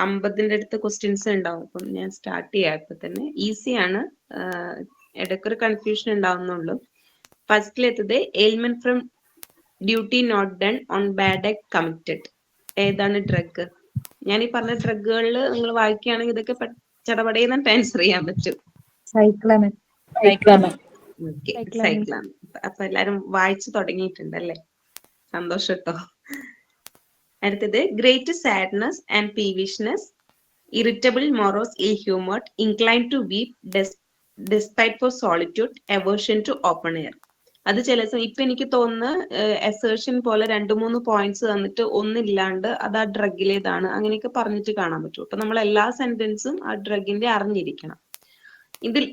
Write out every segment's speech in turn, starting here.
50ന്റെ അടുത്ത് ക്വസ്റ്റ്യൻസ് ഉണ്ടാവും. അപ്പം ഞാൻ സ്റ്റാർട്ട് ചെയ്യാം ഇപ്പൊ തന്നെ. ഈസിയാണ്, ഇടയ്ക്കൊരു കൺഫ്യൂഷൻ ഉണ്ടാവുന്നുള്ളൂ. ഫസ്റ്റിലെത്തത് ailment from duty not done on bad act committed. ഏതാണ് ഡ്രഗ്? ഞാൻ ഈ പറഞ്ഞ ഡ്രഗുകളിൽ നിങ്ങൾ വായിക്കുകയാണെങ്കിൽ ഇതൊക്കെ ചടപടയെന്ന് ആൻസർ ചെയ്യാൻ പറ്റും. സൈക്ലാമിൻ. Okay, cyclamen. അപ്പൊ എല്ലാരും വായിച്ചു തുടങ്ങിയിട്ടുണ്ട് അല്ലേ? സന്തോഷം കേട്ടോ. അടുത്തത് great sadness and peevishness, irritable, morose, ill humoured, incline to weep, despite for solitude, aversion to open air. അത് ചില ഇപ്പൊ എനിക്ക് തോന്നുന്ന അസേർഷൻ പോലെ 2-3 പോയിന്റ്സ് തന്നിട്ട് ഒന്നില്ലാണ്ട് അത് ആ ഡ്രഗിലേതാണ് അങ്ങനെയൊക്കെ പറഞ്ഞിട്ട് കാണാൻ പറ്റും. അപ്പൊ നമ്മൾ എല്ലാ സെന്റൻസും ആ ഡ്രഗിന്റെ അറിഞ്ഞിരിക്കണം.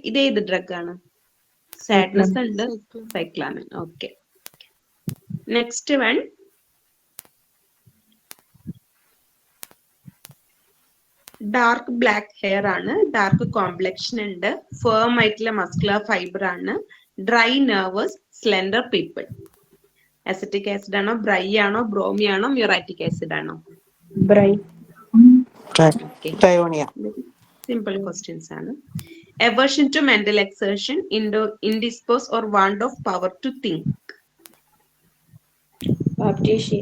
ഇതേത് ഡ്രഗ് ആണ്? സാഡ്നസ് ഉണ്ട്, cyclamen. Okay. Next one, dark black hair ആണ്, ഡാർക്ക് കോംപ്ലക്ഷൻ ഉണ്ട്, ഫേം ആയിട്ടുള്ള മസ്കുലർ ഫൈബർ ആണ്, dry nervous, slender people. Acetic acid ആണോ, ബ്രൈ ആണോ, ബ്രോമി ആണോ, മ്യൂറാറ്റിക് ആസിഡ് ആണോ? ബ്രൈ. സിമ്പിൾ ക്വസ്റ്റ്യൻസ് ആണ്. Aversion to mental exertion, indispose or want of power to think. Baptisia.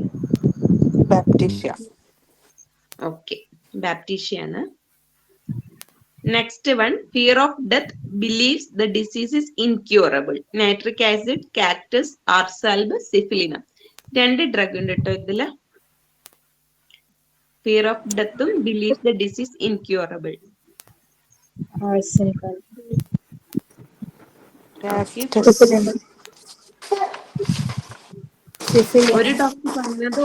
Okay, Baptisia ആണ്. Next one, fear of death, believes the disease is incurable. Nitric acid, cactus, arsalb, syphilinum. 2 drug ഉണ്ട് കേട്ടോ ഇതില്. Fear of ഡെത്തും believes the disease incurable. ഒരു doctor പറഞ്ഞത്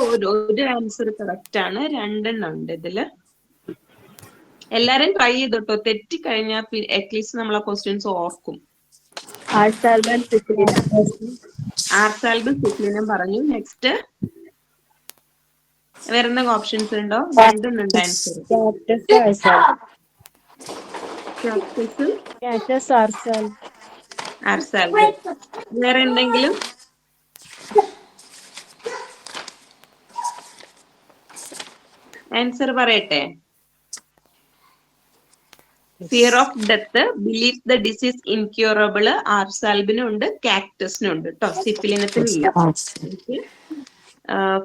ഒരു answer correct ആണ്, 2 ഉണ്ട് ഇതില്. എല്ലാരും ട്രൈ ചെയ്തോട്ടോ, തെറ്റി കഴിഞ്ഞാൽ അറ്റ്ലീസ്റ്റ് നമ്മൾ ആ ക്വസ്റ്റ്യൻസ് ഓർക്കും. ആർസാൽബും സിഫ്ലിനും പറഞ്ഞു. നെക്സ്റ്റ് വേറെ എന്തെങ്കിലും ഓപ്ഷൻസ് ഉണ്ടോ? 2 ഉണ്ട് ആൻസർ. ആർസാൽബ്. വേറെ എന്തെങ്കിലും? ആൻസർ പറയട്ടെ. Fear of death, believe the disease incurable, ആർസാൽബിനും ഉണ്ട്, കാക്ടസിനും ഉണ്ട് കേട്ടോ, സിഫിലിനത്തിനില്ല.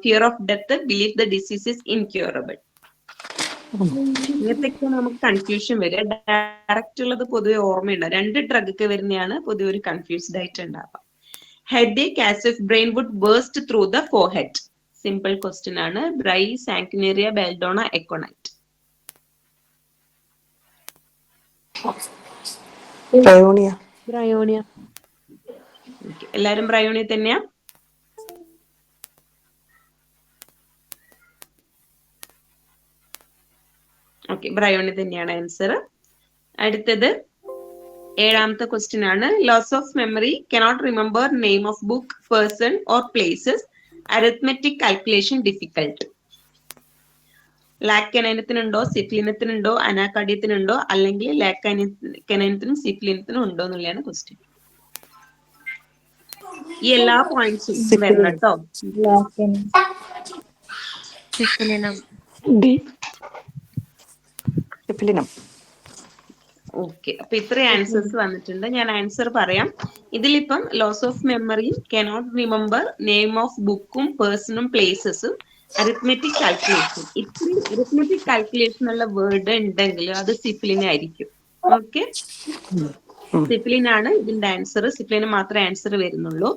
Fear of death, believe the disease is incurable. ഇങ്ങനത്തെയൊക്കെ നമുക്ക് കൺഫ്യൂഷൻ വരിക. ഡയറക്റ്റ് ഉള്ളത് പൊതുവെ ഓർമ്മയുണ്ടാവും. 2 ഡ്രഗ് വരുന്നതാണ് പൊതുവെ ഒരു കൺഫ്യൂസ്ഡ് ആയിട്ട് ഉണ്ടാവാം. Headache as if brain would burst through the forehead. Simple question ആണ്. Bry, sanguinaria, belladonna, aconite. Bryonia. എല്ലാരും ബ്രയോണിയ തന്നെയാ? ഓക്കെ, ബ്രയോണി തന്നെയാണ് ആൻസർ. അടുത്തത് 7ാമത്തെ ക്വസ്റ്റ്യൻ ആണ്. Loss of memory, cannot remember name of book, person or places, arithmetic calculation difficult. ലാക്കനൈനത്തിനുണ്ടോ, സിഫ്ലിനത്തിനുണ്ടോ, അനാകാർഡിയത്തിനുണ്ടോ, അല്ലെങ്കിൽ ലാക്കനൈനത്തിനും സിഫ്ലിനത്തിനും ഉണ്ടോ എന്നുള്ളതാണ് ക്വസ്റ്റ്യൻ. ഈ എല്ലാ പോയിന്റ്സും വരണം കേട്ടോ. ഓക്കെ, അപ്പൊ ഇത്രയും ആൻസേഴ്സ് വന്നിട്ടുണ്ട്. ഞാൻ ആൻസർ പറയാം. ഇതിലിപ്പം loss of memory, cannot remember name of ബുക്കും പേഴ്സണും പ്ലേസസും, അരിത്മെറ്റിക് കാൽക്കുലേഷൻ, ഇത്രയും അരിത്മെറ്റിക് കാൽക്കുലേഷൻ ഉള്ള വേർഡ് ഉണ്ടെങ്കിൽ അത് സിഫിലിനായിരിക്കും. ഓക്കെ, സിഫിലിനാണ് ഇതിന്റെ ആൻസർ. സിഫിലിന് മാത്രമേ ആൻസർ വരുന്നുള്ളൂ.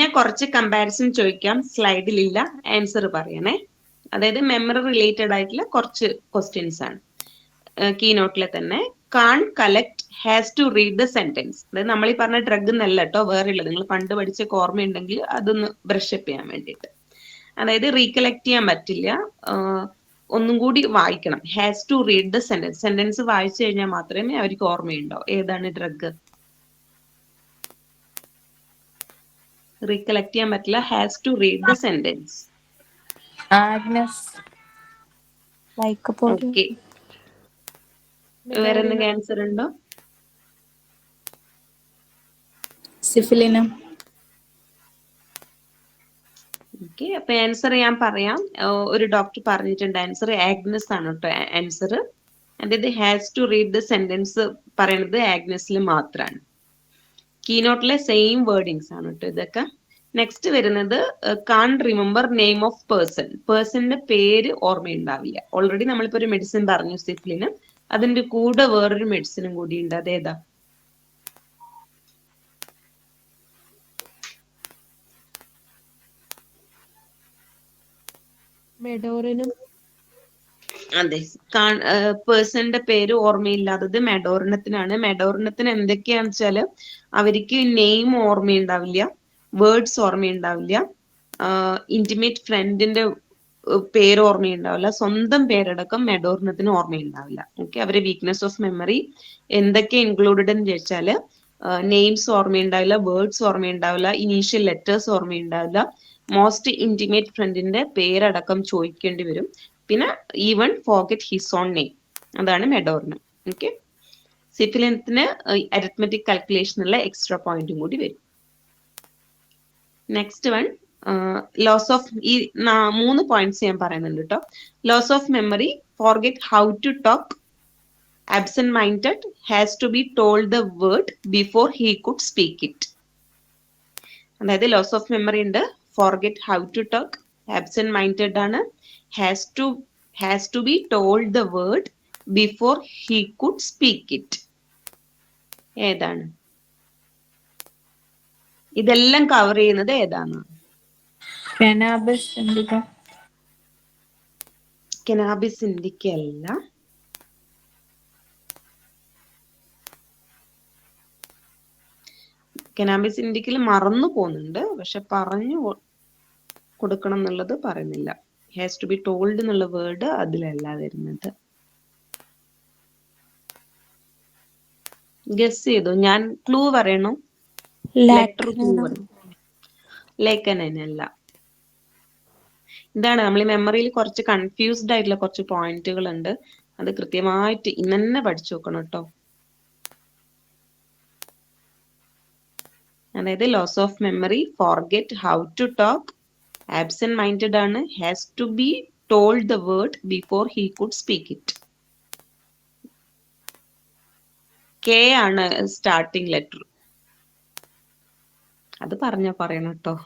ഞാൻ കുറച്ച് കമ്പാരിസൺ ചോദിക്കാം, സ്ലൈഡിലില്ല, ആൻസർ പറയണേ. അതായത് മെമ്മറി റിലേറ്റഡ് ആയിട്ടുള്ള കുറച്ച് ക്വസ്റ്റ്യൻസ് ആണ്. കീ നോട്ടിലെ തന്നെ. Can't collect, has to read the sentence. അതായത് നമ്മൾ ഈ പറഞ്ഞ ഡ്രഗ് എന്നല്ല കേട്ടോ, വേറെ ഉള്ളത്. നിങ്ങൾ പണ്ട് പഠിച്ച ഓർമ്മയുണ്ടെങ്കിൽ അതൊന്ന് ബ്രഷ് അപ്പ് ചെയ്യാൻ വേണ്ടിയിട്ട്. അതായത് റീകളക്ട് ചെയ്യാൻ പറ്റില്ല, ഒന്നും കൂടി വായിക്കണം. Has to read the sentence. Sentence വായിച്ചു കഴിഞ്ഞാൽ മാത്രമേ അവർക്ക് ഓർമ്മയുണ്ടോ ഏതാണ് ഡ്രഗ്. റീകളക്ട് ചെയ്യാൻ പറ്റില്ല, has to read the sentence. Okay, വേറെ എന്തെങ്കിലും ആൻസർ ഉണ്ടോ? സിഫിലിനം. ഓക്കെ, അപ്പൊ ആൻസർ ഞാൻ പറയാം. ഒരു ഡോക്ടർ പറഞ്ഞിട്ടുണ്ട് ആൻസർ ആഗ്നസ് ആണ് കേട്ടോ ആൻസർ. അതായത് has to read the sentence പറയുന്നത് ആഗ്നസിൽ മാത്രമാണ്. കീനോട്ടിലെ സെയിം വേർഡിങ്സ് ആണ് കേട്ടോ ഇതൊക്കെ. നെക്സ്റ്റ് വരുന്നത് can't remember name of person. പേഴ്സണിന്റെ പേര് ഓർമ്മയുണ്ടാവില്ല. ഓൾറെഡി നമ്മളിപ്പോ ഒരു മെഡിസിൻ പറഞ്ഞു സിഫിലിന്, അതിന്റെ കൂടെ വേറൊരു മെഡിസിനും കൂടി ഉണ്ട്. അതേതാ? മെഡോറിനും. അതെ, പേഴ്സണിന്റെ പേര് ഓർമ്മയില്ലാത്തത് മെഡോറിനത്തിനാണ്. മെഡോറിനത്തിന് എന്തൊക്കെയാന്ന് വെച്ചാല് അവർക്ക് നെയിം ഓർമ്മയുണ്ടാവില്ല, വേർഡ്സ് ഓർമ്മയുണ്ടാവില്ല, ഇന്റിമേറ്റ് ഫ്രണ്ടിന്റെ പേര് ഓർമ്മയുണ്ടാവില്ല, സ്വന്തം പേരടക്കം മെഡോറിനത്തിന് ഓർമ്മയുണ്ടാവില്ല. ഓക്കെ, അവരുടെ വീക്ക്നെസ് ഓഫ് മെമ്മറി എന്തൊക്കെ ഇൻക്ലൂഡഡ് എന്ന് ചോദിച്ചാല് നെയിംസ് ഓർമ്മയുണ്ടാവില്ല, വേർഡ്സ് ഓർമ്മയുണ്ടാവില്ല, ഇനീഷ്യൽ ലെറ്റേഴ്സ് ഓർമ്മയുണ്ടാവില്ല, മോസ്റ്റ് ഇന്റിമേറ്റ് ഫ്രണ്ടിന്റെ പേരടക്കം ചോദിക്കേണ്ടി വരും, പിന്നെ even forget his own name. അതാണ് മെഡോറിനം. ഓക്കെ, സിഫിലിനത്തിന് അരിത്മെറ്റിക് കാൽക്കുലേഷനുള്ള എക്സ്ട്രാ പോയിന്റും കൂടി വരും. നെക്സ്റ്റ് വൺ ലോസ് ഓഫ്, ഈ 3 പോയിന്റ്സ് ഞാൻ പറയുന്നുണ്ട് കേട്ടോ. Loss of memory, forget how to talk, absent minded, has to be told the word before he could speak it. അതായത് ലോസ് ഓഫ് മെമ്മറി ഉണ്ട്, forget how to talk, absent minded ആണ്, has to be told the word before he could speak it. ഏതാണ്? ഇതെല്ലാം cover ചെയ്യുന്നത് ഏതാണ്? Cannabis Indica. Cannabis Indica അല്ല. Cannabis ഇൻഡിക്കൽ മറന്നു പോകുന്നുണ്ട്, പക്ഷെ പറഞ്ഞു കൊടുക്കണം എന്നുള്ളത് പറയുന്നില്ല. ഹാസ് ടു ബി ടോൾഡ് എന്നുള്ള വേർഡ് അതിലല്ല വരുന്നത്. ഗസ് ചെയ്തു. ഞാൻ ക്ലൂ പറയണോ? ലെറ്റർ ക്ലൂ പറയണം. ലേഖനല്ല. ഇതാണ് നമ്മൾ ഈ മെമ്മറിയിൽ കുറച്ച് കൺഫ്യൂസ്ഡ് ആയിട്ടുള്ള കുറച്ച് പോയിന്റുകൾ ഉണ്ട്. അത് കൃത്യമായിട്ട് ഇന്ന് തന്നെ പഠിച്ചു നോക്കണം കേട്ടോ. അതായത് loss of memory, forget how to talk, absent minded ആണ്, has to be told the word before he could speak it. K ആണ് സ്റ്റാർട്ടിംഗ് ലെറ്റർ. അത് പറയണം കേട്ടോ.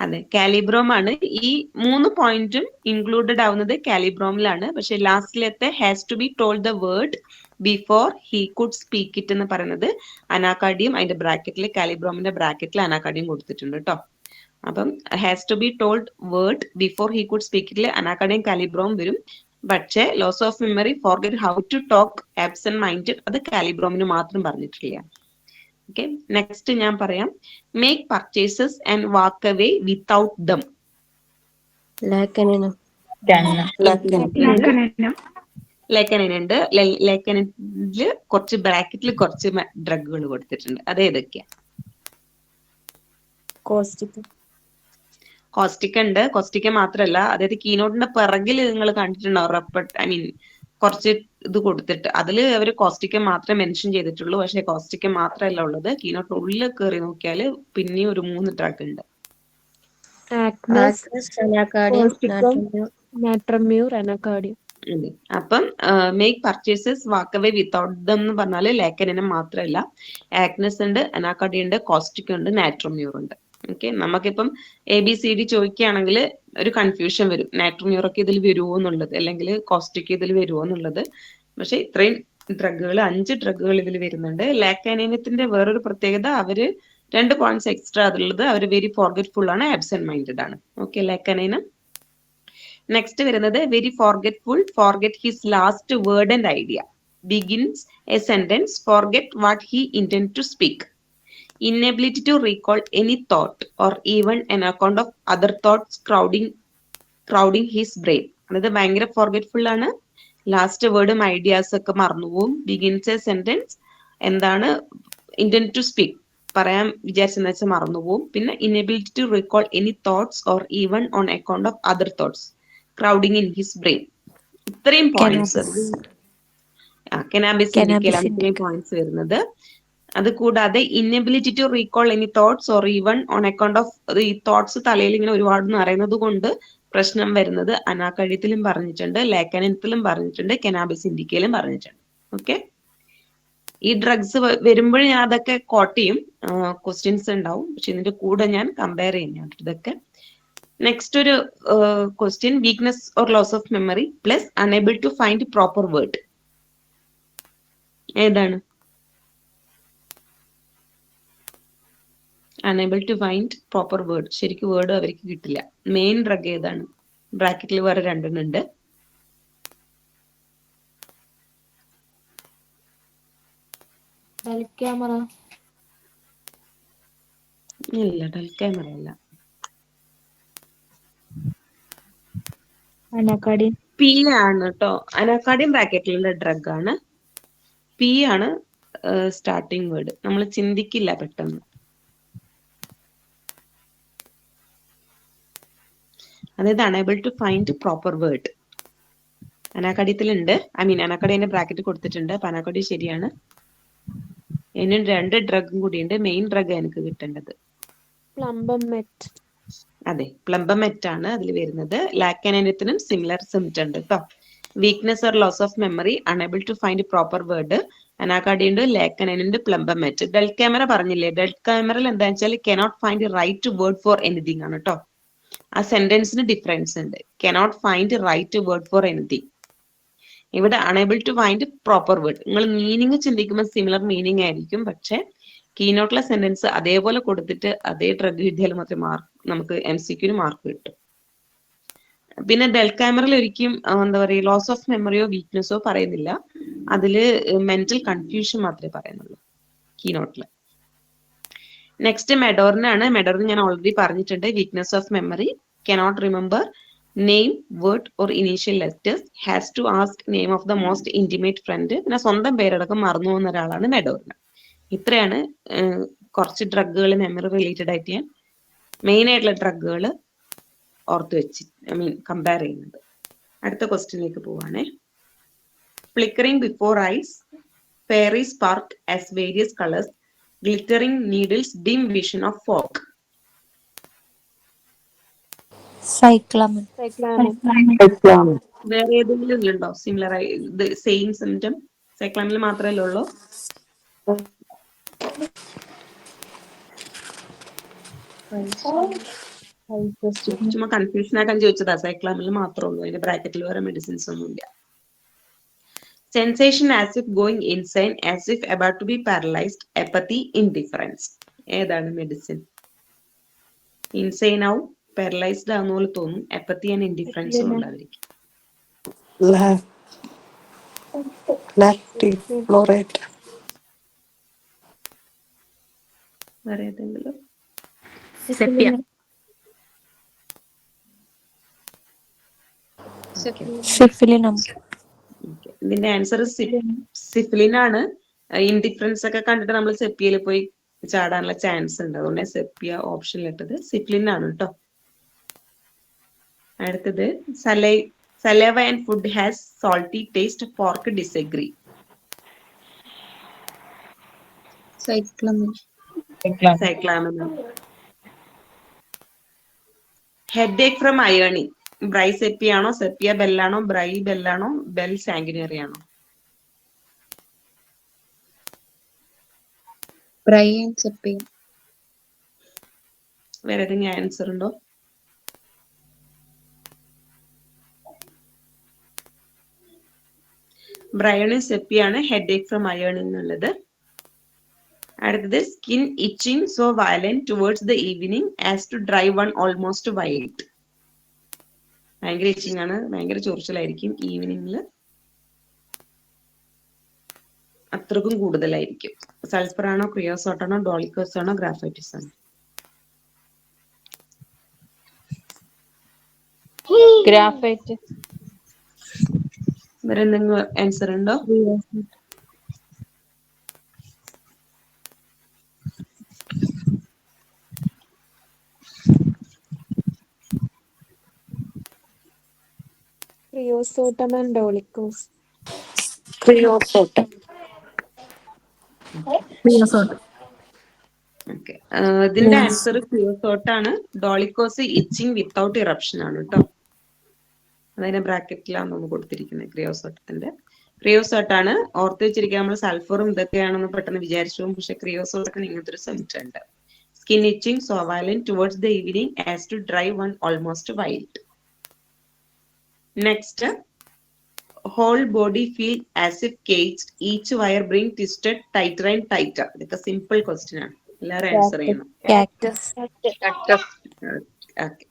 അതെ, കാലിബ്രോം ആണ്. ഈ 3 പോയിന്റും ഇൻക്ലൂഡഡ് ആവുന്നത് കാലിബ്രോമിലാണ്. പക്ഷെ ലാസ്റ്റിലത്തെ has to be told the word before he could speak it എന്ന് പറയുന്നത് അനാകാർഡിയം, അതിന്റെ ബ്രാക്കറ്റിൽ കാലിബ്രോമിന്റെ ബ്രാക്കറ്റിൽ അനാകാർഡിയം കൊടുത്തിട്ടുണ്ട് കേട്ടോ. അപ്പം has to be told word before he could speak ഇറ്റിൽ അനാകാർഡിയം കാലിബ്രോം വരും. പക്ഷേ loss of memory, forget how to talk, absent minded അത് കാലിബ്രോമിന് മാത്രം പറഞ്ഞിട്ടില്ല. ഓക്കെ, നെക്സ്റ്റ് ഞാൻ പറയാം. Make purchases and walk away without them. ലേഖനുണ്ട്. ലേഖനില് കുറച്ച് ബ്രാക്കറ്റിൽ കുറച്ച് ഡ്രഗുകൾ കൊടുത്തിട്ടുണ്ട്. അത് ഏതൊക്കെയാ? കോസ്റ്റിക്ക ഉണ്ട്. കോസ്റ്റിക്ക മാത്രല്ല, അതായത് കീനോട്ടിന്റെ പിറകിൽ നിങ്ങൾ കണ്ടിട്ടുണ്ടാവും, കുറച്ച് ഇത് കൊടുത്തിട്ട് അതില് അവര് കോസ്റ്റിക്ക മാത്രമേ മെൻഷൻ ചെയ്തിട്ടുള്ളൂ. പക്ഷെ കോസ്റ്റിക്ക മാത്രമല്ല ഉള്ളത്, കീനോട്ട് ഉള്ളിൽ കയറി നോക്കിയാൽ പിന്നെയും ഒരു 3 ഡ്രഗ് ഉണ്ട്. അപ്പം മേക്ക് പർച്ചേസസ് വാക്ക് അവേ വിത്തൗട്ട് ദം എന്ന് പറഞ്ഞാല് ലേഖനം മാത്രമല്ല, ആഗ്നസ് ഉണ്ട്, അനാകാർഡിയം ഉണ്ട്, കോസ്റ്റിക്ക ഉണ്ട്, നാട്രോമ്യൂർ ഉണ്ട്. ഓക്കെ, നമുക്കിപ്പം ABCD ചോദിക്കുകയാണെങ്കിൽ ഒരു കൺഫ്യൂഷൻ വരും, നാട്രോമ്യൂർ ഒക്കെ ഇതിൽ വരുമോ എന്നുള്ളത്, അല്ലെങ്കിൽ കോസ്റ്റിക്ക ഇതിൽ വരുമോ എന്നുള്ളത്. പക്ഷെ ഇത്രയും ഡ്രഗുകൾ, 5 ഡ്രഗുകൾ ഇതിൽ വരുന്നുണ്ട്. ലാക്കാനേനത്തിന്റെ വേറൊരു പ്രത്യേകത, അവര് 2 പോയിന്റ്സ് എക്സ്ട്രാ അതിലുള്ളത്, അവർ വെരി ഫോർഗെറ്റ്ഫുൾ ആണ്, ആബ്സെന്റ് മൈൻഡഡ് ആണ്. ഓക്കെ, ലാക്കാനേന. നെക്സ്റ്റ് വരുന്നത് very forgetful, forget his last word and idea, begins a sentence, forget what he intend to speak, inability to recall any thought or even an account of other thoughts crowding his brain. അതായത് ഭയങ്കര ഫോർഗെറ്റ്ഫുൾ ആണ്, last വേർഡും ideas ഒക്കെ മറന്നുപോകും, begins a sentence എന്താണ് intend to speak പറയാൻ വിചാരിച്ചെന്ന് വെച്ചാൽ മറന്നുപോകും, പിന്നെ inability to recall any thoughts or even on account of other thoughts crowding in his brain. ഇത്രയും points cannabis ഇൻഡിക്കയിലാണ് ഇത്രയും പോയിന്റ്സ് വരുന്നത്. അത് കൂടാതെ inability to recall any thoughts or even on account of ഈ തോട്ട്സ് തലയിൽ ഇങ്ങനെ ഒരുപാട് നിറയുന്നത് കൊണ്ട് പ്രശ്നം വരുന്നത് അനാക്കഴിയത്തിലും പറഞ്ഞിട്ടുണ്ട്, ലേഖനത്തിലും പറഞ്ഞിട്ടുണ്ട്, കെനാബിസ് ഇൻഡിക്കയിലും പറഞ്ഞിട്ടുണ്ട്. ഓക്കെ, ഈ ഡ്രഗ്സ് വരുമ്പോൾ ഞാൻ അതൊക്കെ കോട്ട് ചെയ്യും, ക്വസ്റ്റ്യൻസ് ഉണ്ടാവും, പക്ഷെ ഇതിന്റെ കൂടെ ഞാൻ കമ്പയർ ചെയ്യുന്നുണ്ട് ഇതൊക്കെ. നെക്സ്റ്റ് ഒരു question, weakness or loss of memory plus unable to find proper word. ഏതാണ്? Unable to find proper word, ശരിക്കും വേർഡ് അവർക്ക് കിട്ടില്ല. മെയിൻ ഡ്രഗ് ഏതാണ്? ബ്രാക്കറ്റിൽ വേറെ രണ്ടെണ്ണം ഉണ്ട്. ഇല്ല, ഡൽ ക്യാമറ അല്ല. പി ആണ് കേട്ടോ. അനാക്കാർഡിയം ബ്രാക്കറ്റിലുള്ള ഡ്രഗ് ആണ്. പി ആണ് സ്റ്റാർട്ടിങ് വേർഡ്. നമ്മൾ ചിന്തിക്കില്ല പെട്ടെന്ന്. അതായത് unable to find proper word അനാക്കാർഡിയത്തിലുണ്ട്. അനാക്കാർഡിയന്റെ ബ്രാക്കറ്റ് കൊടുത്തിട്ടുണ്ട്. അപ്പൊ അനാക്കാർഡിയം ശരിയാണ്. ഇനിയും 2 ഡ്രഗും കൂടിയുണ്ട്. മെയിൻ ഡ്രഗ് എനിക്ക് കിട്ടേണ്ടത്. അതെ, പ്ലംബമെറ്റ് ആണ് അതിൽ വരുന്നത്. ലാക്കനേനത്തിനും സിമിലർ സിംറ്റം ഉണ്ട് കേട്ടോ. Weakness or loss of memory, unable to find proper word, Anacardium ഉണ്ട്, ലാക്കനേനുണ്ട്, പ്ലംബമെറ്റ്. ഡൽ ക്യാമറ പറഞ്ഞില്ലേ, ഡൽ ക്യാമറയിൽ എന്താ വെച്ചാൽ cannot find right word for anything ആണ് കേട്ടോ. ആ സെന്റൻസിന് ഡിഫറൻസ് ഉണ്ട്. Cannot find right word for anything. ഇവിടെ unable to find proper word. നിങ്ങൾ മീനിങ് ചിന്തിക്കുമ്പോൾ സിമിലർ മീനിങ് ആയിരിക്കും, പക്ഷെ കീനോട്ടിലെ സെന്റൻസ് അതേപോലെ കൊടുത്തിട്ട് അതേ ഡ്രഗ് കിട്ടിയാൽ മാത്രമേ നമുക്ക് MCQന് മാർക്ക് കിട്ടും. പിന്നെ ഡെൽ ക്യാമറയിൽ ഒരിക്കലും എന്താ പറയുക, ലോസ് ഓഫ് മെമ്മറിയോ വീക്ക്നെസ്സോ പറയുന്നില്ല. അതില് മെന്റൽ കൺഫ്യൂഷൻ മാത്രമേ പറയുന്നുള്ളൂ കീനോട്ടില്. നെക്സ്റ്റ് മെഡോറിനാണ്. മെഡോറിന് ഞാൻ ഓൾറെഡി പറഞ്ഞിട്ടുണ്ട്. Weakness of memory, cannot remember name, word or initial letters, has to ask name of the most intimate friend. പിന്നെ സ്വന്തം പേരടക്കം മറന്നു പോകുന്ന ഒരാളാണ് മെഡോറിന്. ഇത്രയാണ് കുറച്ച് ഡ്രഗുകൾ മെമ്മറി റിലേറ്റഡ് ആയിട്ട് ഞാൻ മെയിൻ ആയിട്ടുള്ള ഡ്രഗുകൾ ഓർത്ത് വെച്ച് കമ്പയർ ചെയ്യുന്നത്. അടുത്ത ക്വസ്റ്റ്യനിലേക്ക് പോവാണേ. Flickering before eyes, fiery spark as various colours, glittering needles, dim vision of fog. വേറെ ഏതെങ്കിലും ഉണ്ടോ സിമിലർ ആയി സെയിം സിംറ്റം? സൈക്ലാമിൽ മാത്രമല്ലേ ഉള്ളൂ? ചുമ്മാ കൺഫ്യൂഷൻ ആക്കാൻ ചോദിച്ചതാ. സൈക്ലാമിൽ മാത്രമേ ഉള്ളൂ, അതിന്റെ ബ്രാക്കറ്റിൽ വേറെ മെഡിസിൻസ് ഒന്നുമില്ല. Sensation as if going insane, as if about to be paralysed, apathy, indifference. ഏതാണ് മെഡിസിൻ? ഇൻസൈൻ ആവും, പാരലൈസ്ഡ് ആവുന്ന പോലെ തോന്നും, എപ്പത്തി ആൻഡ് ഇൻഡിഫറൻസും ഉണ്ടായിരിക്കും. വേറെ ഏതെങ്കിലും? സെപ്പിയ. ഇതിന്റെ ആൻസർ സിഫിലിൻ ആണ്. ഇൻഡിഫറൻസ് ഒക്കെ കണ്ടിട്ട് നമ്മൾ സെപ്പിയയിൽ പോയി ചാടാനുള്ള ചാൻസ് ഉണ്ട്. അതുകൊണ്ട് സെപ്പിയ ഓപ്ഷനിൽ ഇട്ടത്. സിഫിലിൻ ആണ് കേട്ടോ. അടുത്തത്, saliva and food has salty taste, pork disagree. Cyclamen. Headache from ironing, Bry Sepia ആണോ, സെപ്പിയ ബെല്ലാണോ, ബ്രൈ ബെല്ലാണോ, ബെൽ സാങ്കുനറി ആണോ? വേറെ ഏതെങ്കിലും ആൻസർ ഉണ്ടോ? ബ്രയണും സെപ്പിയാണ് ഹെഡ് ഏക്ക് ഫ്രം അയേണിംഗ് എന്നുള്ളത്. അടുത്തത്, skin itching so violent towards the evening as to drive one almost wild. ഭയങ്കര ഇച്ചിങ് ആണ്, ഭയങ്കര ചൊറിച്ചിലായിരിക്കും ഈവനിങ്ങില്, അത്രക്കും കൂടുതലായിരിക്കും. സൾഫർ ആണോ, ക്രിയോസോട്ട് ആണോ, ഡോളിക്കോസ് ആണോ, ഗ്രാഫൈറ്റിസ് ആണോ? ഗ്രാഫൈറ്റ്. വേറെ എന്തെങ്കിലും ആൻസർ ഉണ്ടോ? ക്രിയോസോട്ടം ആൻഡ് ഡോളിക്കോസ്. ക്രിയോസോട്ടം. ക്രിയോസോട്ട്. ഓക്കെ, ഇതിന്റെ ആൻസർ ക്രിയോസോട്ട് ആണ്. ഡോളിക്കോസ് ഇച്ചിങ് വിത്തൗട്ട് ഇറപ്ഷൻ ആണ് കേട്ടോ. അതിന്റെ ബ്രാക്കറ്റിലാണ് നമ്മൾ കൊടുത്തിരിക്കുന്നത് ക്രിയോസോട്ടത്തിന്റെ. ക്രിയോസോട്ട് ആണ്. ഓർത്ത് വെച്ചിരിക്കുക, നമ്മൾ സൾഫറും ഇതൊക്കെയാണെന്ന് പെട്ടെന്ന് വിചാരിച്ചു, പക്ഷെ ക്രിയോസോട്ടൊക്കെ ഇങ്ങനത്തെ ഒരു സിംറ്റം ഉണ്ട്. Skin itching so violent towards the evening as to drive one almost wild. Next, whole body feel as if caged, each wire being twisted tighter and tighter. ഇതൊക്കെ സിമ്പിൾ ക്വസ്റ്റ്യൻ ആണ്, എല്ലാവരും ആൻസർ ചെയ്യണം. Cactus. Okay.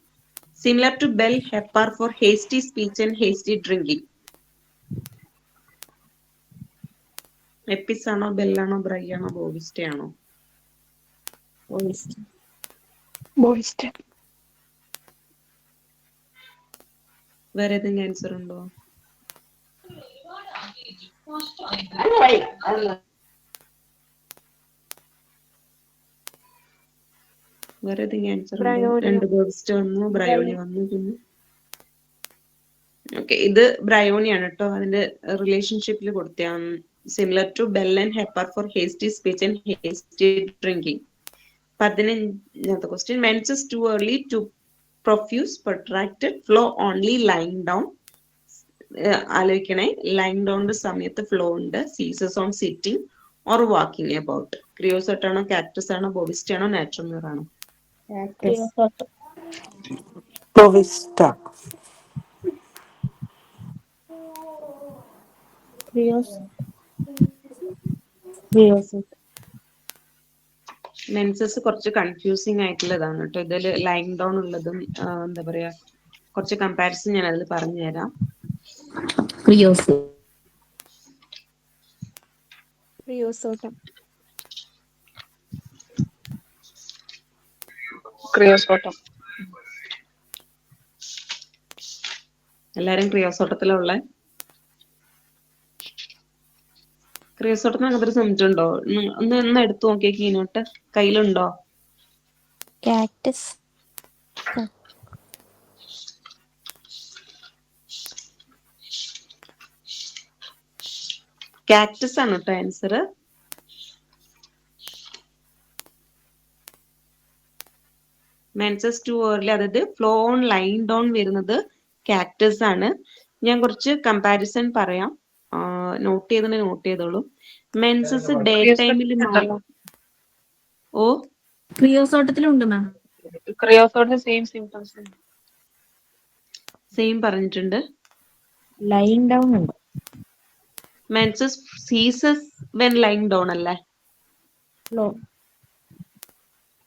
Similar to bell pepper for hasty speech and hasty drinking. എപ്പിസ് ആണോ, ബെല്ലാണോ, ബ്രൈ ആണോ, ബോവിസ്റ്റ ആണോ? ബോയിസ്റ്റ്. വേറെ ഏതെങ്കിലും answer ഉണ്ടോ? വേറെ ഏതെങ്കിലും ആൻസർ ഉണ്ടോ? രണ്ട് ബോവിസ്റ്റ വന്നു, ബ്രയോണി വന്നു. പിന്നെ ഓക്കെ, ഇത് ബ്രയോണിയാണ് കേട്ടോ. അതിന്റെ റിലേഷൻഷിപ്പിൽ കൊടുത്തതാണ്. Similar to Bell and Hepar for hasty speech and hasty drinking. 15th question, menses too early too profuse protracted flow only lying down. ആലോചിക്കണേ, ലൈങ് ഡൗണിന്റെ സമയത്ത് ഫ്ലോ ഉണ്ട്. Ceases on sitting or walking about. Creosote ആണോ, Cactus ആണോ, ബോവിസ്റ്റ ആണോ, natural ആണോ? ബോവിസ്റ്റ. Menses കുറച്ച് confusing ആയിട്ടുള്ളതാണ് കേട്ടോ. ഇതിൽ ലൈൻ ഡൗൺ ഉള്ളതും എന്താ പറയാ, കുറച്ച് കമ്പാരിസൺ ഞാൻ അതിൽ പറഞ്ഞുതരാം. ക്രിയോസോട്ടം. ക്രിയോസോട്ടം. എല്ലാരും ക്രിയോസോട്ടത്തിലുള്ള ക്രിയോസോട്ടത്തിന് അങ്ങനത്തെ ഒരു സിംറ്റം ഉണ്ടോ? ഒന്ന് എടുത്തു നോക്കിയേ, കീനോട്ട് കയ്യിലുണ്ടോ? കാക്ടസ്. കാക്ടസ് ആണ് കേട്ടോ ആൻസർ. മെൻസസ് ടു ഏർലി, അതായത് ഫ്ലോ ഓൺ ലൈൻ ഡൗൺ വരുന്നത് കാക്ടസ് ആണ്. ഞാൻ കുറച്ച് കമ്പാരിസൺ പറയാം, നോട്ട് ചെയ്തോളൂ. മെൻസസ് ഡേ ടൈമിൽ ഓ ക്രിയോസോട്ടത്തിലുണ്ട് മാം. ക്രിയോസോട്ടിന് സെയിം സിംറ്റംസ് സെയിം പറഞ്ഞിട്ടുണ്ട്. ലൈൻ ഡൗൺ ഉണ്ട്. Menses ceases when line down അല്ലേ?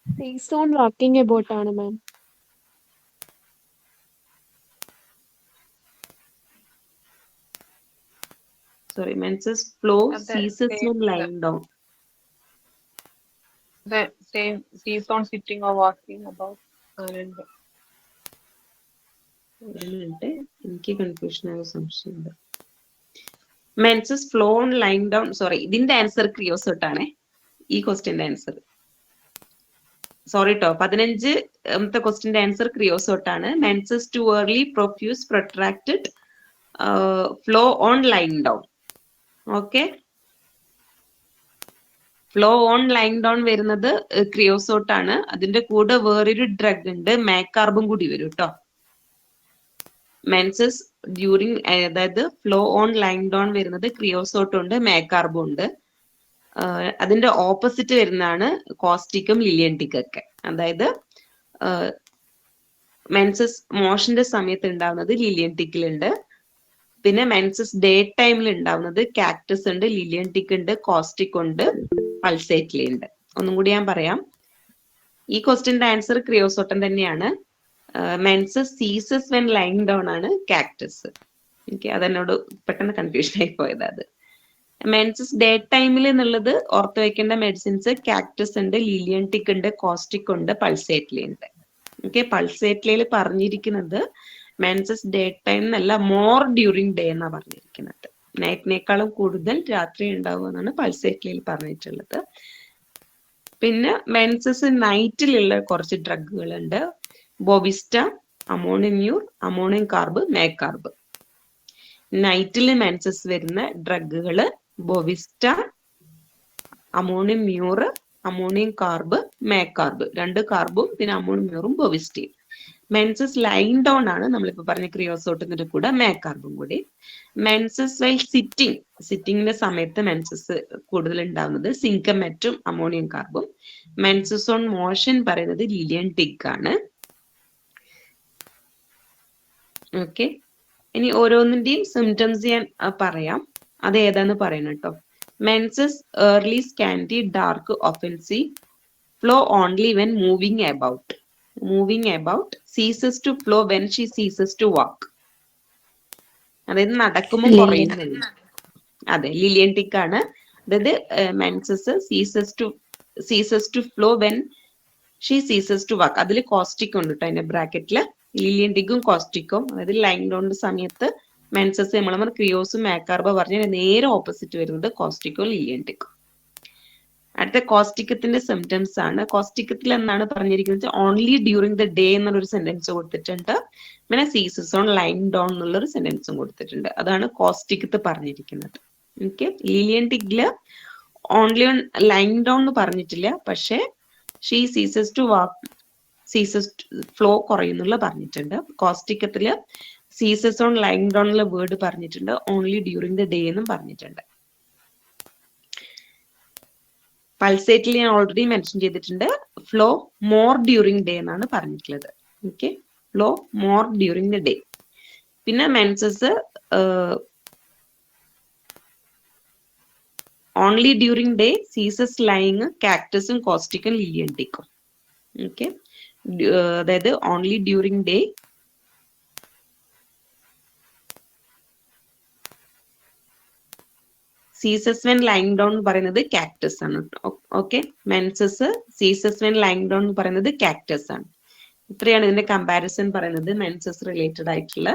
സീസോൺ വാക്കിംഗ് അബൌട്ട് ആണ് ma'am. Sorry, menses flow ceases when line down. Same ceases on sitting or walking about. എനിക്ക് confusion ആയ സംശയമുണ്ട്. Menses flow on line down, sorry, ഇതിന്റെ answer Creosote ആണേ. ഈ ക്വസ്റ്റ്യന്റെ answer, sorry ട്ടോ, 15th ക്വസ്റ്റ്യന്റെ answer Creosote ആണ്. Menses too early profuse protracted flow on line down. Okay, flow on line down വരുന്നത് Creosote ആണ്. അതിന്റെ കൂടെ വേറൊരു ഡ്രഗ് ഉണ്ട്, മാക്കാർബും കൂടി വരും കേട്ടോ. മെൻസസ് ഡ്യൂറിങ്, അതായത് ഫ്ലോ ഓൺ ലൈൻ ഡൗൺ വരുന്നത് ക്രിയോസോട്ട് ഉണ്ട്, മാക്കാർബും ഉണ്ട്. അതിന്റെ ഓപ്പോസിറ്റ് വരുന്നതാണ് കോസ്റ്റിക്കും ലിലിയൻറ്റിക്കും ഒക്കെ. അതായത് മെൻസസ് മോഷന്റെ സമയത്ത് ഉണ്ടാവുന്നത് ലിലിയൻറ്റിക്കിലുണ്ട്. പിന്നെ മെൻസസ് ഡേ ടൈമിൽ ഉണ്ടാവുന്നത് കാക്ടസ് ഉണ്ട്, ലിലിയൻറ്റിക് ഉണ്ട്, കോസ്റ്റിക് ഉണ്ട്, പൾസേറ്റ്ലി ഉണ്ട്. ഒന്നും കൂടി ഞാൻ പറയാം. ഈ ക്വസ്റ്റ്യന്റെ ആൻസർ ക്രിയോസോട്ടം തന്നെയാണ്. Menses ceases when line down ആണ് കാക്ടസ്. എനിക്ക് അതെന്നോട് പെട്ടെന്ന് കൺഫ്യൂഷൻ ആയി പോയത്. അത് മെൻസസ് ഡേ ടൈമിൽ എന്നുള്ളത് ഓർത്ത് വെക്കേണ്ട മെഡിസിൻസ് കാക്ടസ് ഉണ്ട്, ലിലിയൻറ്റിക് ഉണ്ട്, കോസ്റ്റിക് ഉണ്ട്, പൾസേറ്റ്ലി ഉണ്ട്. ഓക്കെ, പൾസേറ്റ്ലിയിൽ പറഞ്ഞിരിക്കുന്നത് മെൻസസ് ഡേ ടൈം എന്നല്ല, മോർ ഡ്യൂറിങ് ഡേ എന്നാ പറഞ്ഞിരിക്കുന്നത്. നൈറ്റിനേക്കാളും കൂടുതൽ രാത്രി ഉണ്ടാവും എന്നാണ് പൾസേറ്റ്ലിയിൽ പറഞ്ഞിട്ടുള്ളത്. പിന്നെ മെൻസസ് നൈറ്റിലുള്ള കുറച്ച് ഡ്രഗുകളുണ്ട്. ബോവിസ്റ്റ, അമോണിമ്യൂർ, അമോണിയം കാർബ്, മേക്കാർബ്. നൈറ്റിൽ മെൻസസ് വരുന്ന ഡ്രഗുകള് ബോവിസ്റ്റ, അമോണിയം മ്യൂറ്, അമോണിയം കാർബ്, മേക്കാർബ്, 2 കാർബും പിന്നെ അമോണിയം മ്യൂറും ബോവിസ്റ്റീൻ. മെൻസസ് ലൈൻ ഡൗൺ ആണ് നമ്മളിപ്പോ പറഞ്ഞ ക്രിയോസോട്ടിന്റെ കൂടെ മേക്കാർബും കൂടി. മെൻസസ് വൈൽ സിറ്റിങ്ങിന്റെ സമയത്ത് മെൻസസ് കൂടുതൽ ഉണ്ടാവുന്നത് സിങ്കമെറ്റും അമോണിയം കാർബും. മെൻസസ് ഓൺ മോഷൻ പറയുന്നത് ലിലിയൻ ടിഗ് ആണ്. ഓക്കെ, ഇനി ഓരോന്നിന്റെയും സിംറ്റംസ് ഞാൻ പറയാം, അത് ഏതാന്ന് പറയണം കേട്ടോ. Menses early scanty dark offensive, flow only when moving about, ceases to flow when she ceases to walk. അതായത് നടക്കുമ്പോൾ കുറയുന്നത്. അതെ, ലിലിയൻ ടിക്ക് ആണ്. അതായത് menses ceases to flow when she ceases to walk. അതിൽ കോസ്റ്റിക് ഉണ്ട് കേട്ടോ അതിന്റെ ബ്രാക്കറ്റില്. ലിലിയൻ ടിക്കും കോസ്റ്റിക്കും, അതായത് ലൈൻ ഡൗണിന്റെ സമയത്ത് മെൻസസ് നമ്മൾ ക്രിയോസും മേക്കാർബ പറഞ്ഞ നേരെ ഓപ്പോസിറ്റ് വരുന്നത് കോസ്റ്റിക്കോ ലിലിയൻ ടിക്കും. അടുത്ത കോസ്റ്റിക്കത്തിന്റെ സിംറ്റംസ് ആണ്. കോസ്റ്റിക്കത്തിൽ എന്നാണ് പറഞ്ഞിരിക്കുന്നത്, ഓൺലി ഡ്യൂറിങ് ദ ഡേ എന്നുള്ളൊരു സെന്റൻസ് കൊടുത്തിട്ടുണ്ട്. പിന്നെ സീസസ് ഓൺ ലൈൻ ഡൗൺ എന്നുള്ളൊരു സെന്റൻസും കൊടുത്തിട്ടുണ്ട്. അതാണ് കോസ്റ്റിക്കത്ത് പറഞ്ഞിരിക്കുന്നത്. ഓക്കെ, ലിലിയൻ ടിക്കില് ഓൺലി ഓൺ ലൈൻ ഡൗൺ എന്ന് പറഞ്ഞിട്ടില്ല, പക്ഷെ she ceases to walk, flow കുറയുന്നുള്ള പറഞ്ഞിട്ടുണ്ട്. കോസ്റ്റിക്കത്തില് സീസസ് ഓൺ ലൈൻ ഡൗൺ എന്നുള്ള വേർഡ് പറഞ്ഞിട്ടുണ്ട്, ഓൺലി ഡ്യൂറിങ് ദ ഡേ എന്നും പറഞ്ഞിട്ടുണ്ട്. പൾസേറ്റിൽ ഞാൻ ഓൾറെഡി മെൻഷൻ ചെയ്തിട്ടുണ്ട്, ഫ്ലോ മോർ ഡ്യൂറിങ് ഡേ എന്നാണ് പറഞ്ഞിട്ടുള്ളത്. Okay, flow more during the day. പിന്നെ menses only during day, ceases lying, കാക്ടസും കോസ്റ്റിക്കും ലിലിയൻ ടിക്കും. ഓക്കെ, അതായത് only during day, ceases when lying down പറയുന്നത് കാക്ടസ് ആണ്. Okay, menses ceases when lying down പറയുന്നത് കാക്ടസ് ആണ്. ഇത്രയാണ് ഇതിന്റെ കമ്പാരിസൺ പറയുന്നത് മെൻസസ് റിലേറ്റഡ് ആയിട്ടുള്ള.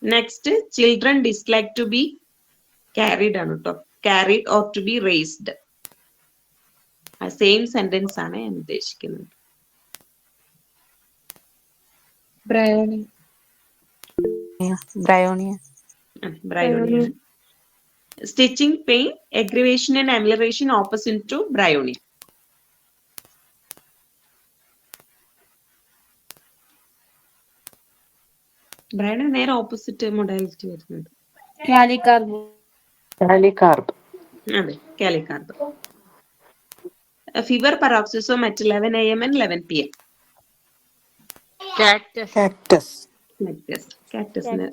Next, children dislike to be carried ആണ് കേട്ടോ, carried or to be raised. Same sentence ആണ് ഞാൻ ഉദ്ദേശിക്കുന്നത്. Bryonia. Bryonia. Stitching pain, aggravation and amelioration opposite to bryonia. bryonia നേരെ ഓപ്പോസിറ്റ് മൊഡാലിറ്റി വരുന്നത് കാലികാർബ്. അതെ, Kali carb. Fever paroxysm at 11 AM and 11 PM. Cactus. കാക്ടസിന്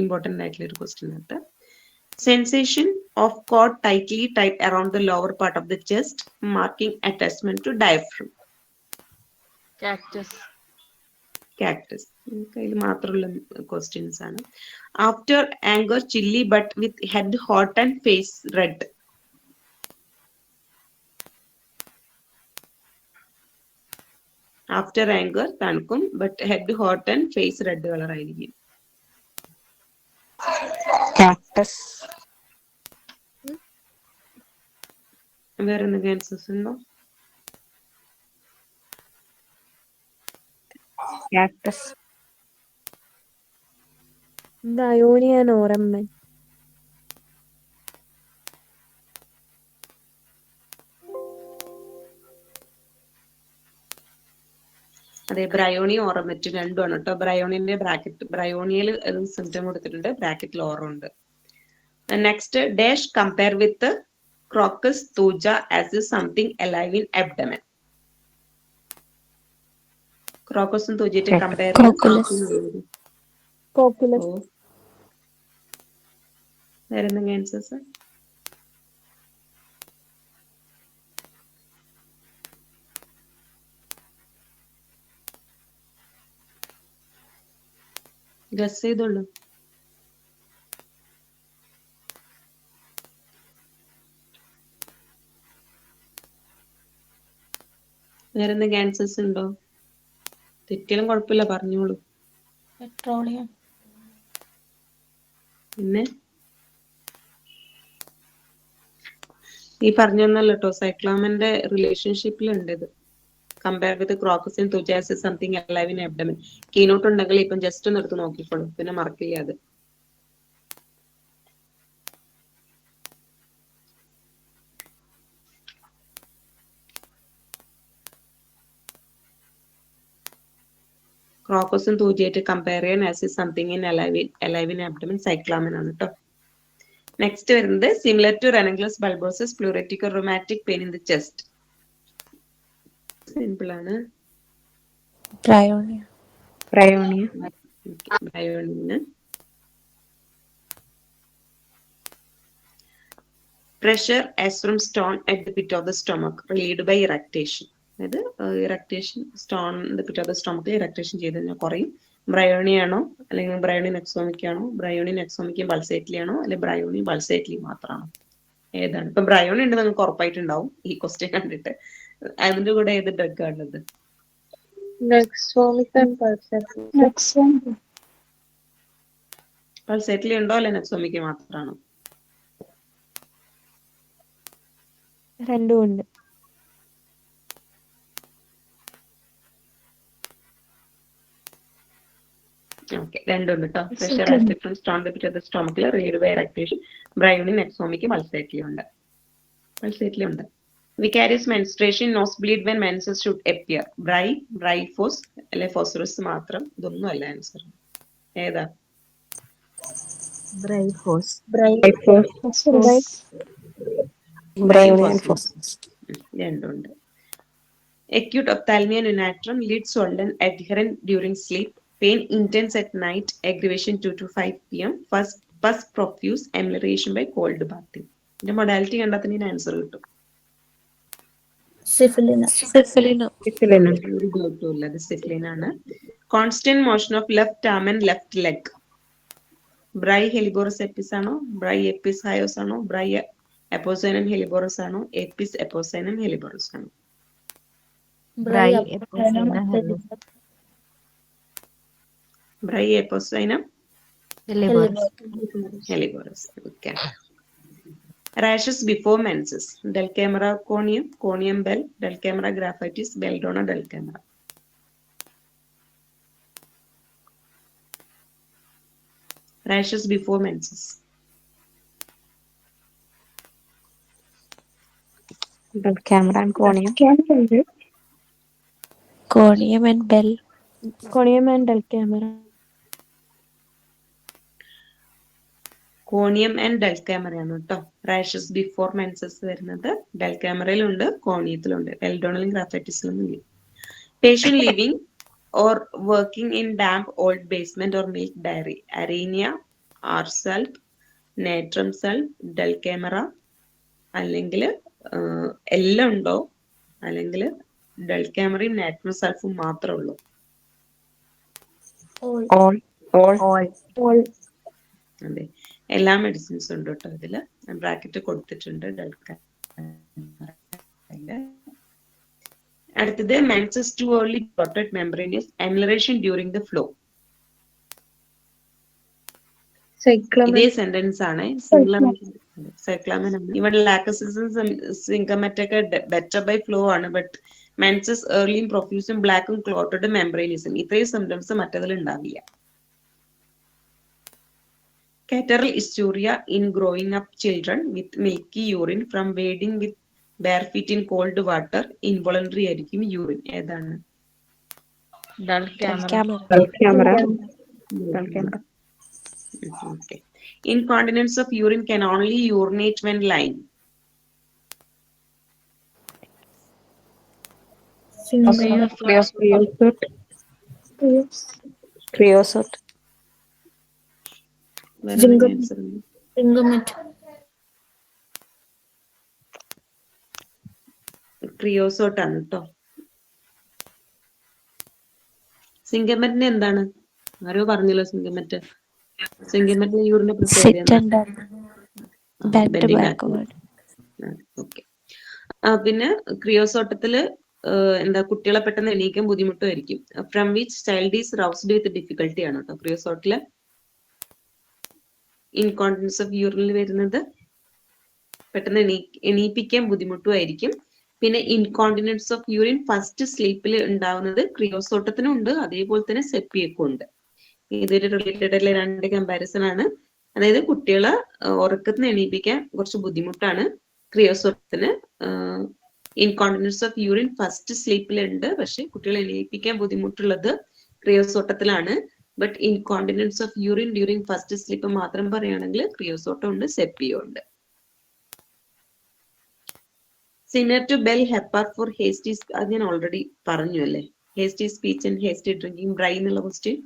important ആയിട്ടുള്ള ഒരു ക്വസ്റ്റ്യൻ ആയിട്ട്. Sensation of cord tightly tight around the lower part of the chest, marking attachment to diaphragm. Cactus. കയ്യിൽ മാത്രമുള്ള questions ആണ്. After anger, chilly but with head hot and face red. After anger തണുക്കും, but head hot and face red colour ആയിരിക്കും. Cactus. വേറെ എന്തെങ്കിലും answers ഉണ്ടോ? Cactus. Bryonia and Oremmen. അതെ, ബ്രയോണി ഓറമെറ്റ് രണ്ടുമാണ് കേട്ടോ. ബ്രയോണിന്റെ ബ്രാക്കറ്റ്, ബ്രയോണിയയിൽ സിംറ്റം കൊടുത്തിട്ടുണ്ട്, ബ്രാക്കറ്റിൽ ഓറം ഉണ്ട്. Next, dash compare with Crocus Thuja as something alive in abdomen. ക്രോക്കസും തൂജയിട്ട് കമ്പയർ Cocculus. വേറെ എന്തെങ്കിലും ആൻസേഴ്സ്? ഗസ് ചെയ്തോളൂ. വേറെ എന്തെങ്കിലും ആൻസേഴ്സ് ഉണ്ടോ? തെറ്റിയാലും കുഴപ്പമില്ല, പറഞ്ഞോളൂ. പെട്രോളിയം. പിന്നെ ഈ പറഞ്ഞല്ലോ കേട്ടോ, സൈക്ലോമന്റെ റിലേഷൻഷിപ്പിലുണ്ട് ഇത്. കമ്പയർ വിത്ത് ക്രോക്കസിൻ തുജാസ് something alive in abdomen. Keynote ഉണ്ടെങ്കിൽ ഇപ്പം ജസ്റ്റ് ഒന്ന് എടുത്ത് നോക്കിക്കോളൂ, പിന്നെ മറക്കില്ല അത്. ക്രോക്കോസും തൂജിയായിട്ട് കമ്പയർ ചെയ്യാൻ as is something in alive in abdomen Cyclamen ആണ് കേട്ടോ. നെക്സ്റ്റ് വരുന്നത് similar to Ranunculus bulbosus pleuritic rheumatic pain in the chest. Simple ആണ്. Bryonia. ബ്രയോണിന് pressure as from stone at the pit of the stomach relieved by eructation. അതായത് eructation stone the pit of the സ്റ്റൊമക്കിൽ eructation ചെയ്ത് കഴിഞ്ഞാൽ കുറയും. ബ്രയോണി ആണോ അല്ലെങ്കിൽ ബ്രയോണി നെക്സോമിക് ആണോ, ബ്രയോണി നെക്സോമിക്കും പൾസേറ്റ്ലി ആണോ, അല്ലെങ്കിൽ ബ്രയോണി പൾസേറ്റ്ലി മാത്രമാണോ, ഏതാണ്? ഇപ്പൊ ബ്രയോണി ഉണ്ട് നിങ്ങൾക്ക് ഉറപ്പായിട്ടുണ്ടാവും ഈ ക്വസ്റ്റ്യൻ കണ്ടിട്ട്. അതിന്റെ കൂടെ ഏത് ഡ്രഗ് ആണുള്ളത്? Nexomic and pulsatile. പൾസേറ്റ്ലി ഉണ്ടോ അല്ലെ നെക്സോമിക്ക് മാത്രമാണോ? രണ്ടും ഉണ്ട്. ഓക്കെ, രണ്ടുണ്ട് കേട്ടോ. Pressure as from stone the pit of the സ്റ്റൊമക്കിൽ relieved by eructation. Bryonia Nux vomica Pulsatilla ഉണ്ട്. Vicarious menstruation, nose bleed when menses should appear. Bry phos അല്ലെ ഫോസ്ഫറസ് മാത്രം? ഇതൊന്നും അല്ല ആൻസർ. ഏതാ? Bryonia and phosphorus. രണ്ടുണ്ട്. Acute ophthalmia neonatrum, lid swollen, adherent during sleep, pain intense at night, aggravation 2 to 5 p.m, pus profuse, amelioration by cold bathing. ഇതിന്റെ modality കണ്ടാൽ തന്നെ answer കിട്ടും. Syphilis. ഒരു ഡൗട്ടും ഇല്ല, അത് സിഫിലിൻ ആണ്. Constant motion of left arm and left leg. Bry Helleborus Apis ആണോ, ബ്രൈ എപ്പിസ് ഹയോസ് ആണോ, ബ്രൈ എപ്പോസൈനം ഹെലിബോറസ് ആണോ, എപ്പിസ് എപ്പോസൈനം ഹെലിബോറസ് ആണോ? Bry Apocynum Helleborus. Okay. Rashes before menses. Dulcamara Conium, Conium Bell, Dulcamara Graphites, Belladonna Dulcamara. Rashes before menses. Camera and cornea. Conium and bell. Conium and Dulcamera. Conium and Dulcamara ആണ് കേട്ടോ. Rashes before menses വരുന്നത് ഡെൽക്യാമറയിലുണ്ട്, കോണിയത്തിലുണ്ട്, ബെൽഡോണലും ഗ്രാഫൈറ്റിസിലൊന്നും ഇല്ല. Patient living or working in damp old basement or milk dairy. Aranea, ആർസൽപ്പ്, Natrum sulph, Dulcamara, അല്ലെങ്കിൽ എല്ലാം ഉണ്ടോ, അല്ലെങ്കിൽ ഡെൽക്യാമറയും നാട്രം സെൽഫും മാത്രമേ ഉള്ളൂ? All. അതെ, എല്ലാ മെഡിസിൻസും ഉണ്ട് കേട്ടോ. ഇതില് ബ്രാക്കറ്റ് കൊടുത്തിട്ടുണ്ട് ഡെൽക്യാമറ. അടുത്തത് menses too early protect membranous amelioration during the flow. ഇതേ സെന്റൻസ് ആണ്. സൈക്ലാമൻ. ഇവിടെ ലാക്ടോസിസും സിങ്കമറ്റൊക്കെ ബെറ്റർ ബൈ ഫ്ലോ ആണ്. ബട്ട് മെൻസസ് ഏർലിയും പ്രൊഫ്യൂസും ബ്ലാക്കും ക്ലോട്ടഡ് മെംബ്രൈനിസും ഇത്രയും സിംറ്റംസ് മറ്റതിൽ ഉണ്ടാവില്ല. Catarrhal dysuria in growing up children with milky urine from wading with bare feet in cold water. Involuntary ആയിരിക്കും യൂറിൻ. ഏതാണ്? Dulcamera. Okay. Incontinence of urine can only urinate when lying. Creosote. ക്രിയോസോട്ട് ആണ് കേട്ടോ. സിങ്കമെറ്റിന് എന്താണ്? ആരോ പറഞ്ഞല്ലോ സിങ്കമെറ്റ്. സിങ്കമെറ്റിന് യൂറിന്റെ പ്രത്യേകത. Okay. പിന്നെ ക്രിയോസോട്ടത്തില് എന്താ, കുട്ടികളെ പെട്ടെന്ന് എണീക്കാൻ ബുദ്ധിമുട്ടുമായിരിക്കും. From which child is roused with difficulty ആണ് കേട്ടോ ക്രിയോസോട്ടില്. ഇൻകോണ്ടിനൻസ് ഓഫ് യൂറിനിൽ വരുന്നത് പെട്ടെന്ന് എണീപ്പിക്കാൻ ബുദ്ധിമുട്ടുമായിരിക്കും. പിന്നെ ഇൻകോണ്ടിനൻസ് ഓഫ് യൂറിൻ ഫസ്റ്റ് സ്ലീപ്പിൽ ഉണ്ടാവുന്നത് ക്രിയോസോട്ടത്തിനും ഉണ്ട്, അതേപോലെ തന്നെ സെപ്പിയക്കും ഉണ്ട്. ഇതൊരു റിലേറ്റഡ് ആയിട്ടുള്ള രണ്ട് കമ്പാരിസൺ ആണ്. അതായത് കുട്ടികളെ ഉറക്കത്തിന് എണീപ്പിക്കാൻ കുറച്ച് ബുദ്ധിമുട്ടാണ് ക്രിയോസോട്ടത്തിന്. ഇൻകോണ്ടിനൻസ് ഓഫ് യൂറിൻ ഫസ്റ്റ് സ്ലീപ്പിലുണ്ട്, പക്ഷെ കുട്ടികളെ എണീപ്പിക്കാൻ ബുദ്ധിമുട്ടുള്ളത് ക്രിയോസോട്ടത്തിലാണ്. But incontinence of urine during first sleep മാത്രം പറയുകയാണെങ്കിൽ ക്രിയോസോട്ടം ഉണ്ട്, സെപ്പിയോ ഉണ്ട്. Similar to Bell Hepar for hasty, അത് ഞാൻ ഓൾറെഡി പറഞ്ഞു അല്ലേ. Hasty speech and hasty drinking, Bry എന്നുള്ള ക്വസ്റ്റ്യൻ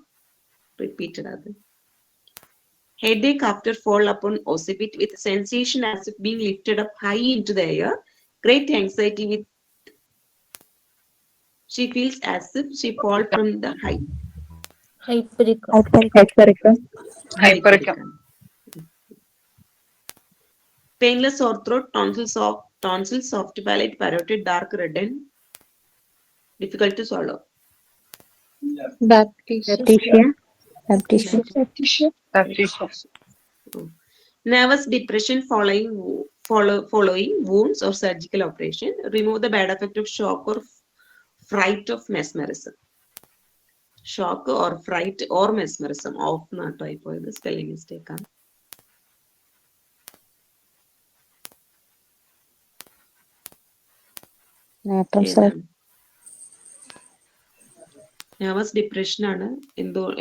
റിപ്പീറ്റഡ് അത്. Headache after fall upon occipit with sensation as if being lifted up high into the air. Great anxiety with she feels as if she fall from the height. Hypericum. Hypericum. Painless sore throat, tonsils, soft palate, parotid, dark red and difficult to swallow. Baptisia. Nervous depression following wounds or surgical operation. Remove the bad effect of shock or fright of mesmerism. Shock or fright or mesmerism. Off not type of the spelling mistake. Nervous depression ആണ്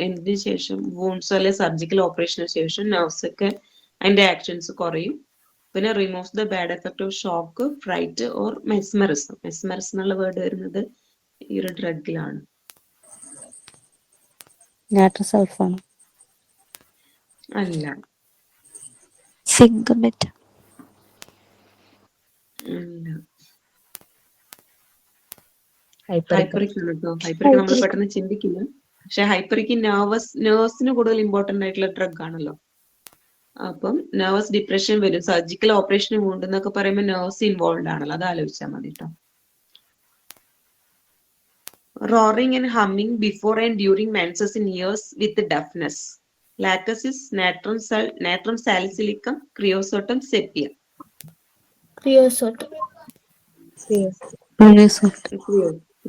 എന്തിനു ശേഷം wounds അല്ലെ surgical ഓപ്പറേഷന് ശേഷം nerves ഒക്കെ അതിന്റെ actions കുറയും. പിന്നെ removes the bad effect of shock, freight or mesmerism. Mesmerism എന്നുള്ള വേർഡ് വരുന്നത് ഈ ഒരു ഡ്രഗിലാണ്. നാട്രസൾഫാണ്. അല്ല, സിങ്കമെറ്റ്. ഹൈപ്പറിക് ആണ് കേട്ടോ. ഹൈപ്പറിക് നമ്മൾ പെട്ടെന്ന് ചിന്തിക്കില്ല, പക്ഷെ ഹൈപ്പറിക് നേഴ്സിന് കൂടുതൽ ഇമ്പോർട്ടന്റ് ആയിട്ടുള്ള ഡ്രഗ് ആണല്ലോ. അപ്പം നെർവസ് ഡിപ്രഷൻ വരും, സർജിക്കൽ ഓപ്പറേഷന് പോകുന്നൊക്കെ പറയുമ്പോൾ നെർവ്സ് ഇൻവോൾവ് ആണല്ലോ, അത് ആലോചിച്ചാൽ മതി കേട്ടോ. Roaring and humming before and during menses in ears with deafness. Lachesis, Natrum salicylicum, Kreosotum, Sepia.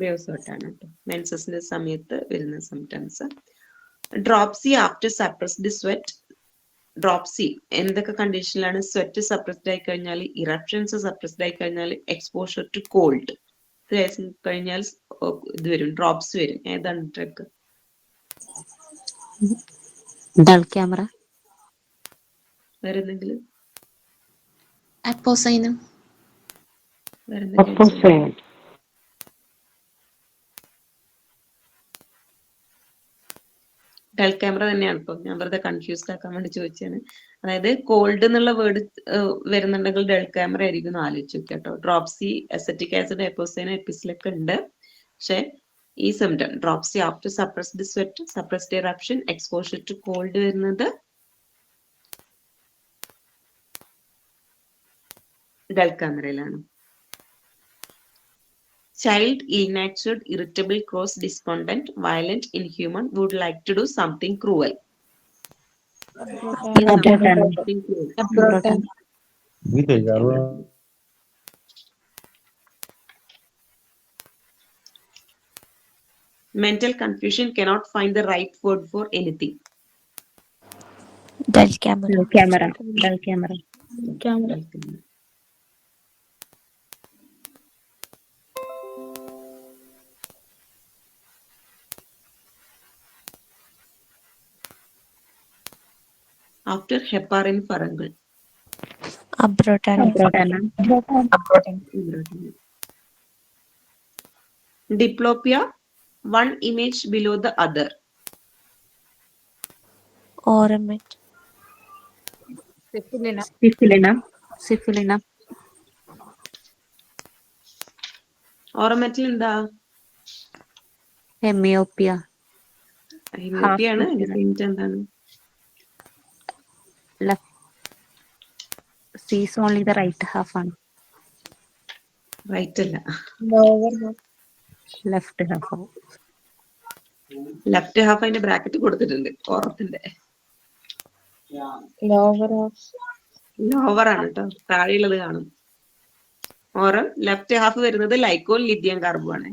ക്രിയോസോട്ടാണ് കേട്ടോ മെൻസസിന്റെ സമയത്ത് വരുന്ന symptoms. Dropsy after suppressed sweat. Dropsy എന്തൊക്കെ കണ്ടീഷനിലാണ്? സ്വെറ്റ് സപ്രസ്ഡ് ആയി കഴിഞ്ഞാൽ, ഇറപ്ഷൻസ് സപ്രസ്ഡ് ആയി കഴിഞ്ഞാൽ, എക്സ്പോഷർ ടു കോൾഡ് കഴിഞ്ഞാൽ ഇത് വരും, ഡ്രോപ്സ് വരും. ഏതാണ് ഡ്രഗ്? Dull camera. വേറെ എന്തെങ്കിലും? അപ്പോസൈനം. വേറെ എന്തെങ്കിലും? ഡൾ ക്യാമറ തന്നെയാണ് ഇപ്പൊ, ഞാൻ വെറുതെ കൺഫ്യൂസ്ഡ് ആക്കാൻ വേണ്ടി ചോദിച്ചാണ്. അതായത് കോൾഡ് എന്നുള്ള വേർഡ് വരുന്നുണ്ടെങ്കിൽ ഡൾ ക്യാമറ ആയിരിക്കും എന്ന് ആലോചിച്ചു കേട്ടോ. ഡ്രോപ്സി, അസറ്റിക് ആസിഡ്, എപ്പോസൈന, എപ്പിസിലൊക്കെ ഉണ്ട്. പക്ഷെ ഈ symptom dropsy after suppressed sweat, suppressed eruption, exposure to cold വരുന്നത് ഡൾ ക്യാമറയിലാണ്. Child, ill-natured, irritable, cross, despondent, violent, inhuman, would like to do something cruel. Mental confusion, cannot find the right word for anything. Dull camera. After heparin pharyngeal. അബ്രോട്ടാന. Diplopia, one image below the other. ഓറമെറ്റ്. സിഫിലിന. ഓറമെറ്റിൽ എന്താ? ഹെമിയോപ്പിയ. ഹെമിയോപ്പിയാണ്. എന്താണ്? Sees only the right half ആണ്. Right അല്ല, left half. Left half അതിന്റെ bracket കൊടുത്തിട്ടുണ്ട് ഓറത്തിന്റെ. Lower ആണ് കേട്ടോ, താഴെയുള്ളത് കാണും. Aurum left half വരുന്നത് ലൈക്കോൾ, ലിഥിയം കാർബോ ആണ്.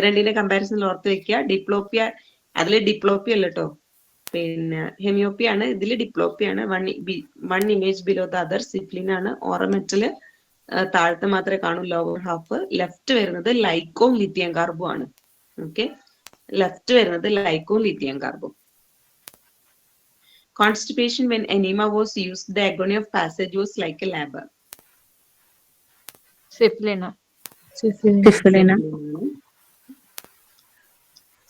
രണ്ടിന്റെ കമ്പാരിസണിൽ ഓർത്ത് വെക്കുക. ഡിപ്ലോപ്പിയ, അതില് ഡിപ്ലോപ്പിയ അല്ല കേട്ടോ, പിന്നെ ഹെമിയോപ്പിയ ആണ്, ഇതില് ഡിപ്ലോപ്പിയ ആണ്. One image below the other. Syphilin ആണ്. ഓറമെറ്റില് താഴത്തെ മാത്രമേ കാണൂ, ലോവർ ഹാഫ്. ലെഫ്റ്റ് വരുന്നത് ലൈക്കോം, ലിഥിയം കാർബോ ആണ്. ഓക്കെ, ലെഫ്റ്റ് വരുന്നത് Lyco Lithium carbo. Constipation when enema was used, the agony of passage was like a labor. Syphilis. Syphilis.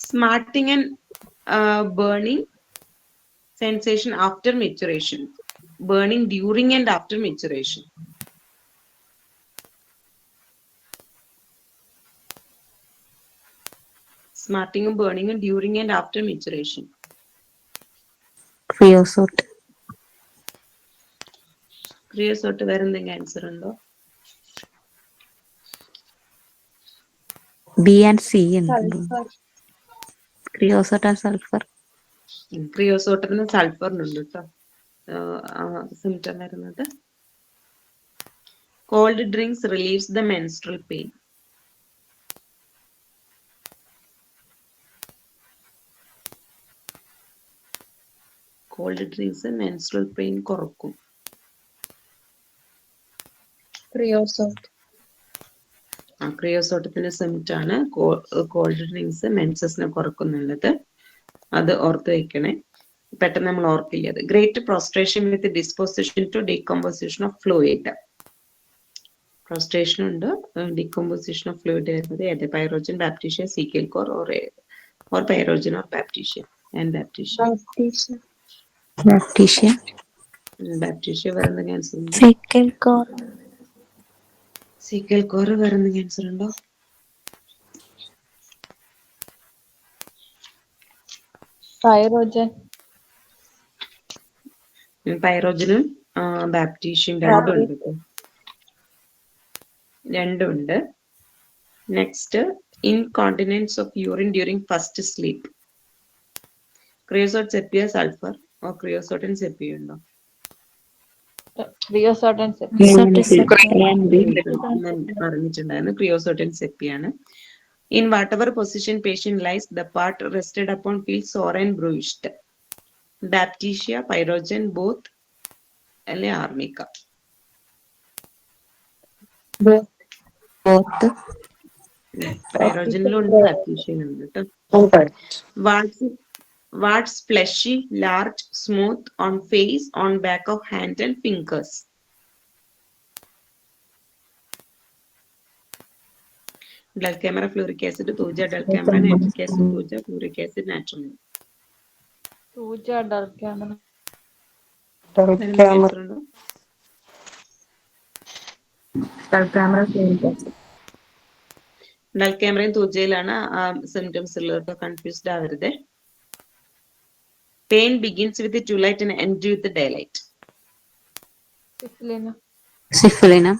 Smarting and burning sensation after maturation. Burning during and after maturation. Smarting and burning and during and after maturation. Creosote. Creosote വേറെ എന്തെങ്കിലും answer ഉണ്ടോ? B and C ഉണ്ട്. Sulfur. Creosote and sulfur. ക്രിയോസോട്ടിന് സൾഫറിനുണ്ട് കേട്ടോ. Symptom വരുന്നത് cold drinks relieves the menstrual pain. Cold drinks menstrual pain കുറക്കും. Creosote. ക്രിയോസോട്ടത്തിന്റെ symptom ആണ് cold drinks മെൻസസിനെ കുറക്കുന്നുള്ളത്. അത് ഓർത്ത് വെക്കണേ, പെട്ടെന്ന് നമ്മൾ ഓർക്കില്ല അത്. Great prostration with disposition to decomposition of fluid. Prostration ഉണ്ട്, ഡീകമ്പോസിഷൻ ഓഫ് ഫ്ലൂയിഡ് വരുന്നത് ഏത്? Pyrogen, Baptisia, Secale cor or Pyrogen or Baptisia? And Baptisia. Baptisia. Baptisia വരുന്ന ക്യാൻസർ ഉണ്ട്. Fecal core. സീക്കൽ കോർ വരുന്ന ക്യാൻസർ ഉണ്ടോ? Pyrogen. പൈറോജനും ബാപ്റ്റീഷ്യയും രണ്ടുണ്ട്. രണ്ടുണ്ട്. Next, incontinence of urine during first sleep. Creosote, Sepia, sulphur or Creosote and Sepia ഉണ്ടോ? Creosote and പറഞ്ഞിട്ടുണ്ടായിരുന്നു Creosote and Sepia ആണ്. In whatever position patient lies, the part rested upon feels sore and bruised. Baptisia, pyrogen, both, അല്ലെ ആർമിക്ക? Both. പൈറോജനിലുണ്ട്, ബാപ്റ്റീഷ്യയിലുണ്ട് കേട്ടോ. Warts fleshy, large, smooth on face, on back of hand and fingers. Blood camera, fluoric acid, Thuja, dull camera, nitric acid, Thuja, fluoric acid, natural. Thuja, dull camera. Dull ക്യാമറയും തൂജയിലാണ് symptoms ഉള്ളത്. Confused ആവരുത്. Pain begins with twilight and end with daylight. Syphilis.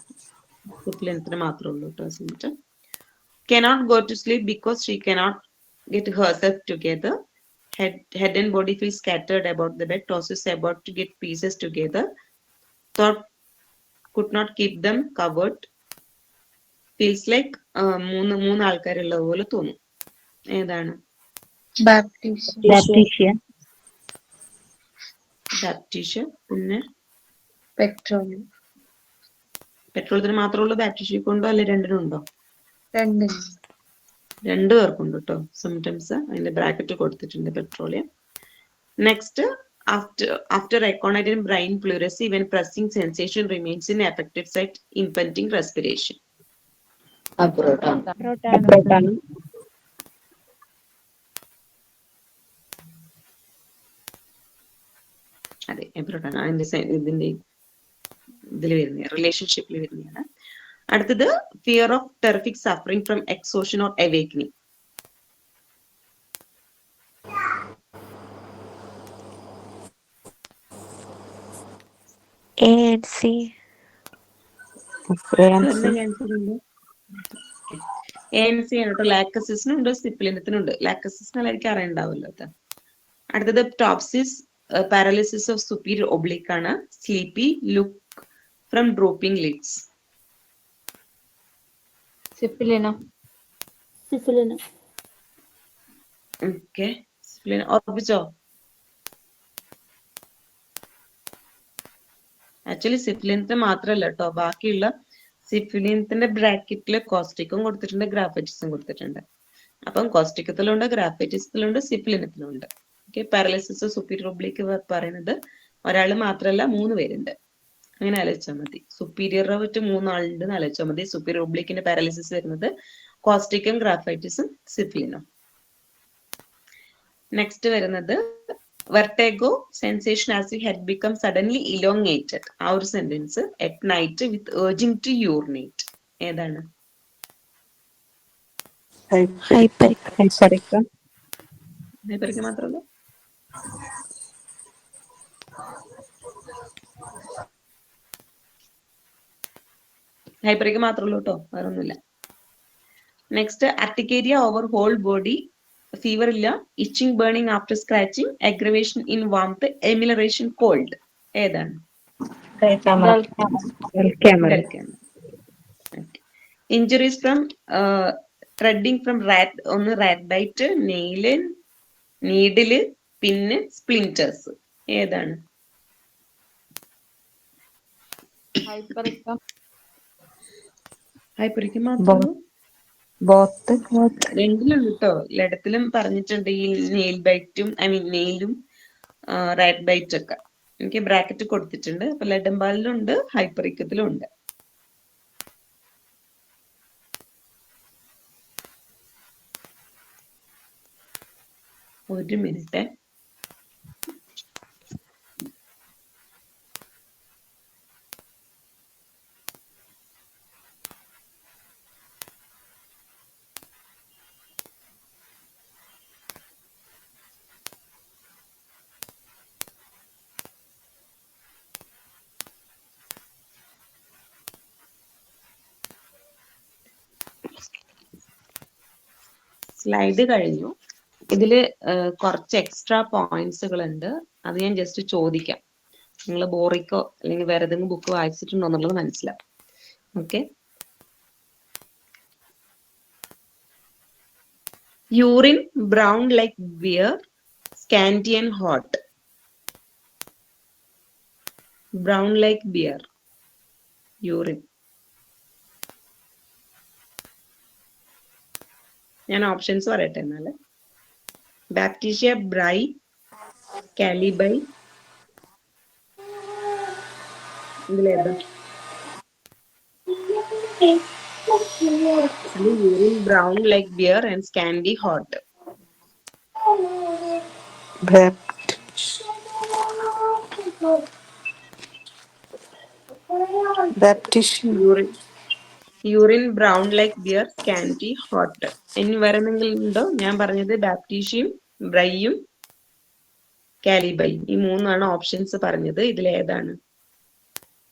സിപ്ലിനത്തിന് മാത്രമേ ഉള്ളൂ കേട്ടോ symptom. Cannot go to sleep because she cannot get herself together. Head and body feel scattered about the bed. Tosses about to get pieces together. Thought could not keep them covered. Feels like മൂന്ന് ആൾക്കാരുള്ള പോലെ തോന്നും. ഏതാണ്? Baptisia. Baptisia. പിന്നെ Petroleum. മാത്രമേ ഉള്ളൂ ബാപ്റ്റീഷ്യക്ക് ഉണ്ടോ അല്ലെ രണ്ടിനും ഉണ്ടോ? രണ്ടു പേർക്കുണ്ട് കേട്ടോ സിംറ്റംസ്. അതിന്റെ ബ്രാക്കറ്റ് കൊടുത്തിട്ടുണ്ട് petroleum. Next, after reconnecting brain pleurisy when pressing sensation remains in affected site, impending respiration. Protanum. അതെ, എബ്രോട്ടാണ് അതിന്റെ ഇതിന്റെ ഇതിൽ വരുന്ന റിലേഷൻഷിപ്പിൽ വരുന്നതാണ്. അടുത്തത്, fear of terrific suffering from exhaustion or awakening. A and C. ANC ആണ് കേട്ടോ. ലാക്കസിസിനുണ്ട്, സിപ്ലിനത്തിനുണ്ട്. ലാക്കസിസിന് എനിക്ക് അറിയണ്ടാവില്ല. അടുത്തത്, ടോപ്സിസ്, പാരാലിസിസ് ഓഫ് സുപ്പീരിയർ ഒബ്ലിക് ആണ്. Sleepy, look from dropping lids. Syphilis. Okay, ഉറപ്പിച്ചോ? ആക്ച്വലി സിഫിലിനത്തിന് മാത്രല്ല കേട്ടോ, ബാക്കിയുള്ള സിഫിലിനത്തിന്റെ ബ്രാക്കറ്റില് കോസ്റ്റിക്കും കൊടുത്തിട്ടുണ്ട്, ഗ്രാഫൈറ്റിസും കൊടുത്തിട്ടുണ്ട്. അപ്പം കോസ്റ്റിക്കത്തിലുണ്ട്, ഗ്രാഫൈറ്റിസത്തിലുണ്ട്, സിഫിലിനത്തിലുണ്ട്. ഓക്കെ, പാരലിസിസ് സുപ്പീരിയർ ഒബ്ലിക്ക് പറയുന്നത് ഒരാൾ മാത്രമല്ല 3 പേരുണ്ട്. അങ്ങനെ ആലോചിച്ചാൽ മതി. സുപ്പീരിയർ വിട്ട് 3 ആളുണ്ട് ആലോചിച്ചാൽ മതി. സുപ്പീരിയർ ഒബ്ലിക്കിന്റെ പാരലിസിസ് വരുന്നത് കോസ്റ്റിക്കും ഗ്രാഫൈറ്റിസും സിഫിലിനും. നെക്സ്റ്റ് വരുന്നത് vertigo sensation as you head become suddenly elongated. ആ ഒരു sentence at night with urging to urinate. ഏതാണ്? ഹൈപ്പറിക്. ഹൈപ്പറിക്ക് മാത്രമല്ല, ഹൈപ്പറിക്ക് മാത്രമല്ലോ കേട്ടോ, വേറെ ഒന്നുമില്ല. Next urticaria over whole body, fever ഇല്ല, itching burning after scratching, aggravation in warmth, amelioration cold. ഏതാണ്? Injuries from treading from rat, ഒന്ന് റാറ്റ് ബൈറ്റ്, നെയില്, നീഡില്, പിന്നെ സ്പ്ലിന്റേഴ്സ്. ഏതാണ്? ഹൈപ്പറിക്ക് മാത്രമേ ബോത്ത്. രണ്ടിലും കേട്ടോ, ലഡത്തിലും പറഞ്ഞിട്ടുണ്ട് ഈ നെയിൽ ബൈറ്റും, ഐ മീൻ നെയിലും റാറ്റ് ബൈറ്റ് ഒക്കെ. എനിക്ക് ബ്രാക്കറ്റ് കൊടുത്തിട്ടുണ്ട്. അപ്പൊ ലഡംബാലിലും ഉണ്ട്, ഹൈപ്പറിക്കത്തിലും ഉണ്ട്. ഒരു മിനിറ്റ്. സ്ലൈഡ് കഴിഞ്ഞു. ഇതില് കുറച്ച് എക്സ്ട്രാ പോയിന്റ്സുകൾ ഉണ്ട്. അത് ഞാൻ ജസ്റ്റ് ചോദിക്കാം. നിങ്ങൾ ബോറിക്കോ അല്ലെങ്കിൽ വേറെ ഏതെങ്കിലും ബുക്ക് വായിച്ചിട്ടുണ്ടോ എന്നുള്ളത് മനസ്സിലാവും. Okay. Urine brown like beer, scanty and hot. Brown like beer, urine. ഞാൻ ഓപ്ഷൻസ് പറയട്ടെ എന്നാല്. ബാക്ടീഷ്യ ബ്രൈ, കാലിബൈ, ഇതിലേതാ? Urine brown like beer and scanty hot. Urine brown like beer, scanty hot. ഇനി വേറെ എന്തെങ്കിലും ഉണ്ടോ? ഞാൻ പറഞ്ഞത് ബാപ്റ്റീഷ്യയും ബ്രൈയും കാലിബൈ, ഈ 3 ഓപ്ഷൻസ് പറഞ്ഞത്. ഇതിലേതാണ്?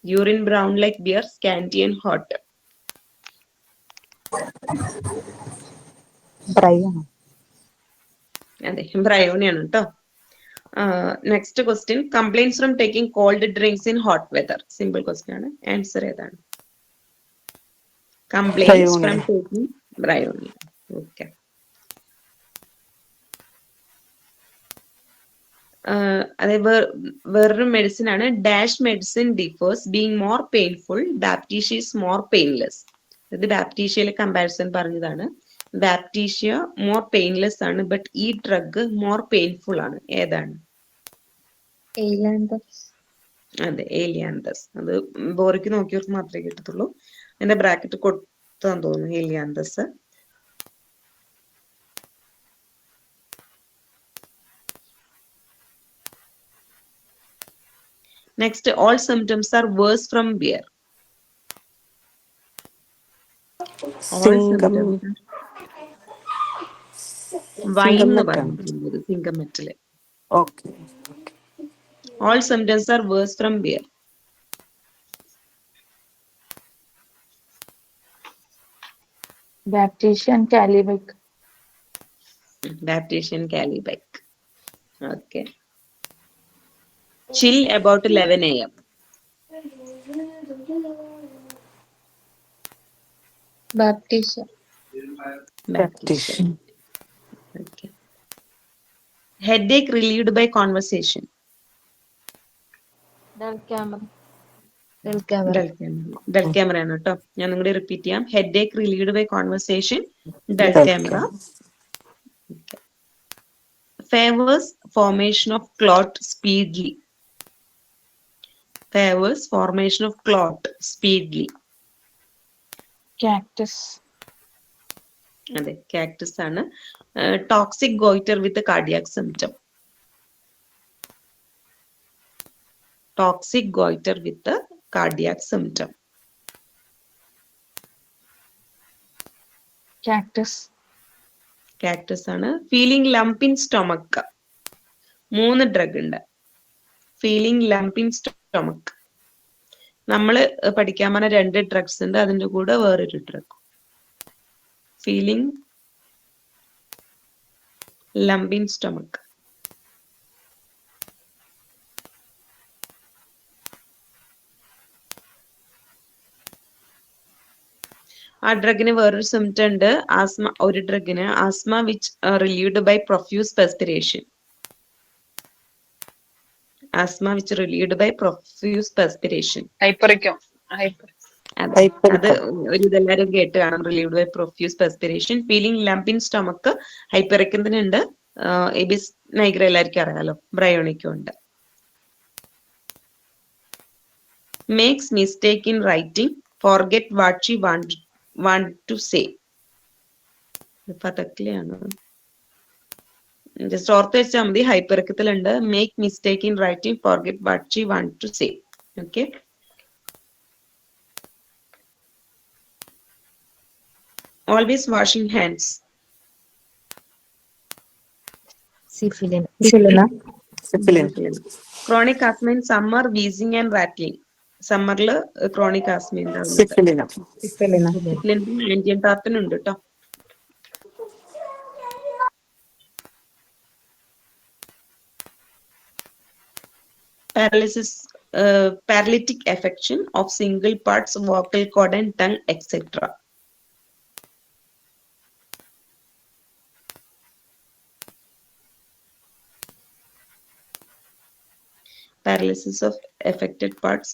Urine brown like beer, scanty and hot. അതെ, ബ്രയോണിയാണ് കേട്ടോ. Next question, complaints from taking cold drinks in hot weather. Simple question ആണ്. ആൻസർ ഏതാണ്? Complaints from taking Bryonia. Okay. അതേ വേറൊരു മെഡിസിൻ ആണ്. Dash medicine differs being more painful, Baptisia is more painless. ഇത് ബാപ്റ്റീഷ്യയിലെ കമ്പാരിസൺ പറഞ്ഞതാണ്. ബാപ്റ്റീഷ്യ മോർ പെയിൻലെസ് ആണ്, but ഈ ഡ്രഗ് മോർ പെയിൻഫുൾ ആണ്. ഏതാണ്? അതെ, ഏലിയാന്തസ്. അത് ബോറിക്ക് നോക്കിയവർക്ക് മാത്രമേ കിട്ടത്തുള്ളൂ. എന്റെ ബ്രാക്കറ്റ് കൊടുത്താന്ന് തോന്നുന്നു, ഏലിയാന്തസ്. Next, all symptoms are worse from beer. All symptoms. Wine എന്ന് പറഞ്ഞിട്ടുണ്ട് സിംഗമെറ്റില്. All symptoms are worse from beer. Baptisia and Calibec. Baptisia and Calibec. Okay. Chill about 11 a.m. Baptisia. Okay. Headache relieved by conversation. Dull camera ആണ് കേട്ടോ. ഞാൻ നിങ്ങളുടെ repeat ചെയ്യാം. Headache relieved by conversation. Dull camera. Favors formation of clot speedily. Favors formation of clot speedily. Cactus. അതെ, cactus ആണ്. Toxic goiter with cardiac symptom. Toxic goiter with cardiac symptom. Cactus. Cactus ആണ്. Feeling lump in stomach. 3 drug ഉണ്ട്. Feeling lump in stomach. നമ്മള് പഠിക്കാൻ പറഞ്ഞ 2 drugs ഉണ്ട്, അതിന്റെ കൂടെ വേറൊരു drug. Feeling lump in stomach. ആ ഡ്രഗിന് വേറൊരു സിംറ്റം ഉണ്ട്. ആസ്മ. ഒരു ഡ്രഗിന് asthma which relieved by profuse perspiration. Asthma which relieved by profuse perspiration. Hypericum. അതെ, അത് ഒരു ഇതെല്ലാരും കേട്ട് കാണാം. Relieved by profuse perspiration. Feeling lump in stomach ഹൈപ്പറെക്കത്തിനുണ്ട്. എബിസ് നൈഗ്ര എല്ലാവർക്കും അറിയാലോ. ബ്രയോണിക്കും ഉണ്ട്. Makes mistake in writing. Forget what she want to say. പതക്കലെയാണ്. ജസ്റ്റ് ഓർത്ത് വെച്ചാൽ മതി. ഹൈപ്പറക്കത്തിലുണ്ട്. Make mistake in writing, forget what she want to say. Okay. Always washing hands. Syphilis. Chronic asthma in summer, wheezing and rattling. സമ്മറില് chronic asthma ഉണ്ടാവുന്നത്. ആന്റിയം ടാർപ്പൻ ഉണ്ട് കേട്ടോ. Paralysis, paralytic affection of single parts, vocal cord and tongue, etc. Paralysis of affected parts.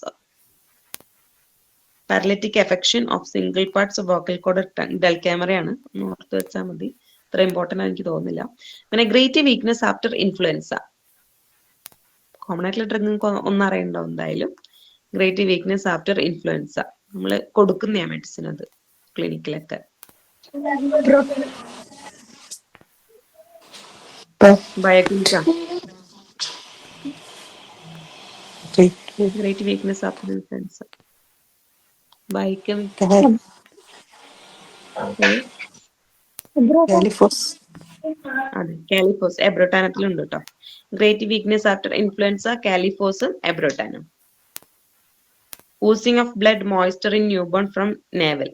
Paralytic affection of single parts of vocal cord or tongue. ഡെൽക്യാമറയാണ്, ഒന്ന് ഓർത്ത് വെച്ചാൽ മതി. ഇത്ര ഇമ്പോർട്ടൻ്റ് എനിക്ക് തോന്നുന്നില്ല. പിന്നെ great weakness after influenza. Common ആയിട്ടുള്ള drug നിങ്ങൾക്ക് ഒന്നും അറിയണ്ടോ എന്തായാലും. ഗ്രേറ്റ് വീക്ക്നെസ് ആഫ്റ്റർ ഇൻഫ്ലുവൻസ നമ്മൾ കൊടുക്കുന്ന മെഡിസിൻ, അത് ക്ലിനിക്കിലൊക്കെ. ബയോക്ലിനിക്ക. Great weakness after influenza. അതെ, കാലിഫോസ് എബ്രോട്ടാനത്തിലുണ്ട് കേട്ടോ. ഗ്രേറ്റ് വീക്ക്നെസ് ആഫ്റ്റർ ഇൻഫ്ലുവൻസ, കാലിഫോസും എബ്രോട്ടാനും. Oozing of blood, moisture in newborn from navel.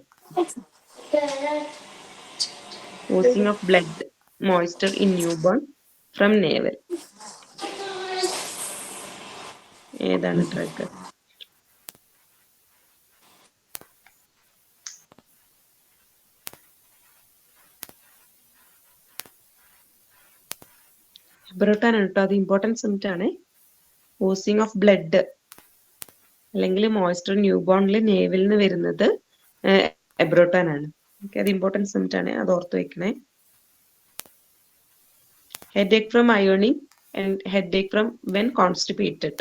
Oozing of blood, moisture in newborn from navel. ഏതാണ് ഡ്രഗ്? എബ്രോട്ടാൻ ആണ് കേട്ടോ. അത് ഇമ്പോർട്ടൻറ്റ് സിംറ്റം ആണ്. ഓസിങ് ഓഫ് ബ്ലഡ് അല്ലെങ്കിൽ മോയ്സ്ചർ ന്യൂബോണിൽ നേവിൽ നിന്ന് വരുന്നത് എബ്രോട്ടാൻ ആണ്. ഓക്കെ, അത് ഇമ്പോർട്ടൻറ്റ് സിംറ്റം ആണ്, അത് ഓർത്ത് വെക്കണേ. Headache from ironing and headache from when constipated.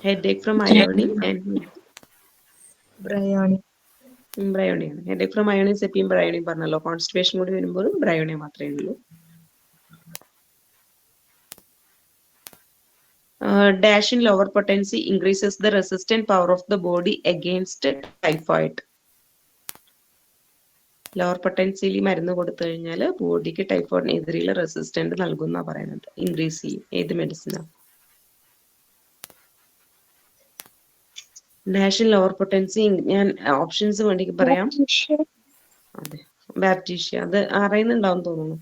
Headache from ironing and Bryony. ബ്രയോണിയാണ്. ഹെഡേക്ക് ഫ്രം അയോണിൻ സെപ്പിയും ബ്രയോണിയും പറഞ്ഞല്ലോ. കോൺസ്റ്റിപ്പേഷൻ കൂടി വരുമ്പോഴും ബ്രയോണിയ മാത്രമേ ഉള്ളൂ. Dash in lower potency increases the resistant power of the body against typhoid. Lower പൊട്ടൻസിയിൽ മരുന്ന് കൊടുത്തു കഴിഞ്ഞാൽ ബോഡിക്ക് ടൈഫോയിഡിനെതിരെയുള്ള റെസിസ്റ്റന്റ് നൽകുന്ന പറയുന്നത്. ഇൻക്രീസ് ചെയ്യും. ഏത് മെഡിസിനാണ്? Dash in lower potency. ഞാൻ ഓപ്ഷൻസ് വേണ്ടി പറയാം. അതെ, ബാപ്റ്റീഷ്യ. അത് അറിയുന്നുണ്ടാവും തോന്നുന്നു.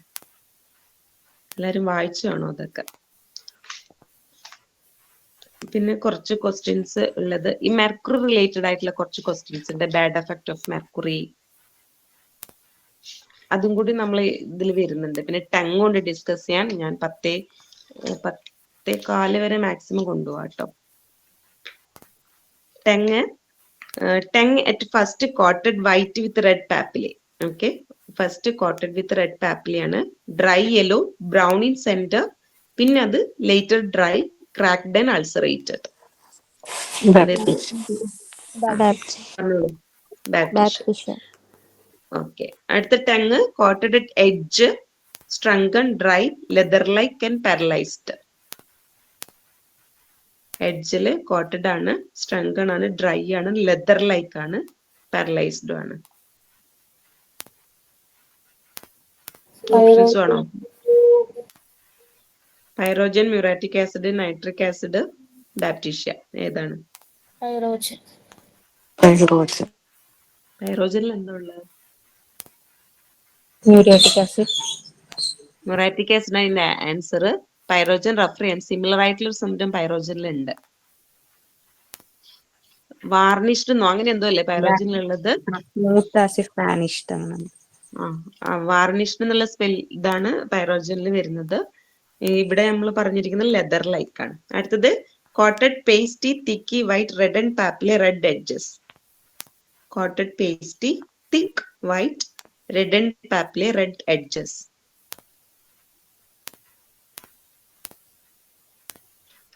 എല്ലാരും വായിച്ചു കാണോ അതൊക്കെ? പിന്നെ കുറച്ച് ക്വസ്റ്റ്യൻസ് ഉള്ളത് ഈ മെർക്കുറി റിലേറ്റഡ് ആയിട്ടുള്ള കുറച്ച് ക്വസ്റ്റ്യൻസ് ഉണ്ട്. ബാഡ് എഫക്ട് ഓഫ് മെർക്കുറി, അതും കൂടി നമ്മൾ ഇതിൽ വരുന്നുണ്ട്. പിന്നെ ടങ് കൊണ്ട് ഡിസ്കസ് ചെയ്യാൻ ഞാൻ 10:15 വരെ മാക്സിമം കൊണ്ടുപോകാം കേട്ടോ. Tongue at first coated white with red papillae. Okay, first coated with red papillae ആണ്, dry yellow, brown in center, പിന്നെ അത് later dry, cracked and ulcerated. Baptisia. Okay, അടുത്ത tongue coated at edge, shrunken, dry, leather like and paralysed. എഡ്ജില് coated ആണ്, shrunken ആണ്, dry ആണ്, leather like ആണ്, paralysed ആണ്. ഓപ്ഷൻസ് വേണോ? Pyrogen, muriatic acid, nitric acid, Baptisia, ഏതാണ്? പൈറോജനിൽ എന്താ ഉള്ളത്? Muriatic acid. മ്യൂറാറ്റിക് ആസിഡ് അതിന്റെ ആൻസർ. പൈറോജൻ റഫർ ചെയ്യാൻ സിമിലർ ആയിട്ടുള്ള ഒരു സിംറ്റം പൈറോജനിലുണ്ട്. വാർണിഷ്ഡ് അങ്ങനെ എന്തോ അല്ലേ പൈറോജനിലുള്ളത്? സ്മൂത്ത് ആസിഡ് വാനിഷ്ഡ് ആണ്. വാർണിഷ്ഡ് എന്നുള്ള സ്പെൽ ഇതാണ് പൈറോജനിൽ വരുന്നത്. ഇവിടെ നമ്മൾ പറഞ്ഞിരിക്കുന്നത് ലെതർ ലൈക്ക് ആണ്. അടുത്തത് coated pasty, thick, white, red and papillae, red edges. Coated pasty, thick, white, red and papillae, red edges.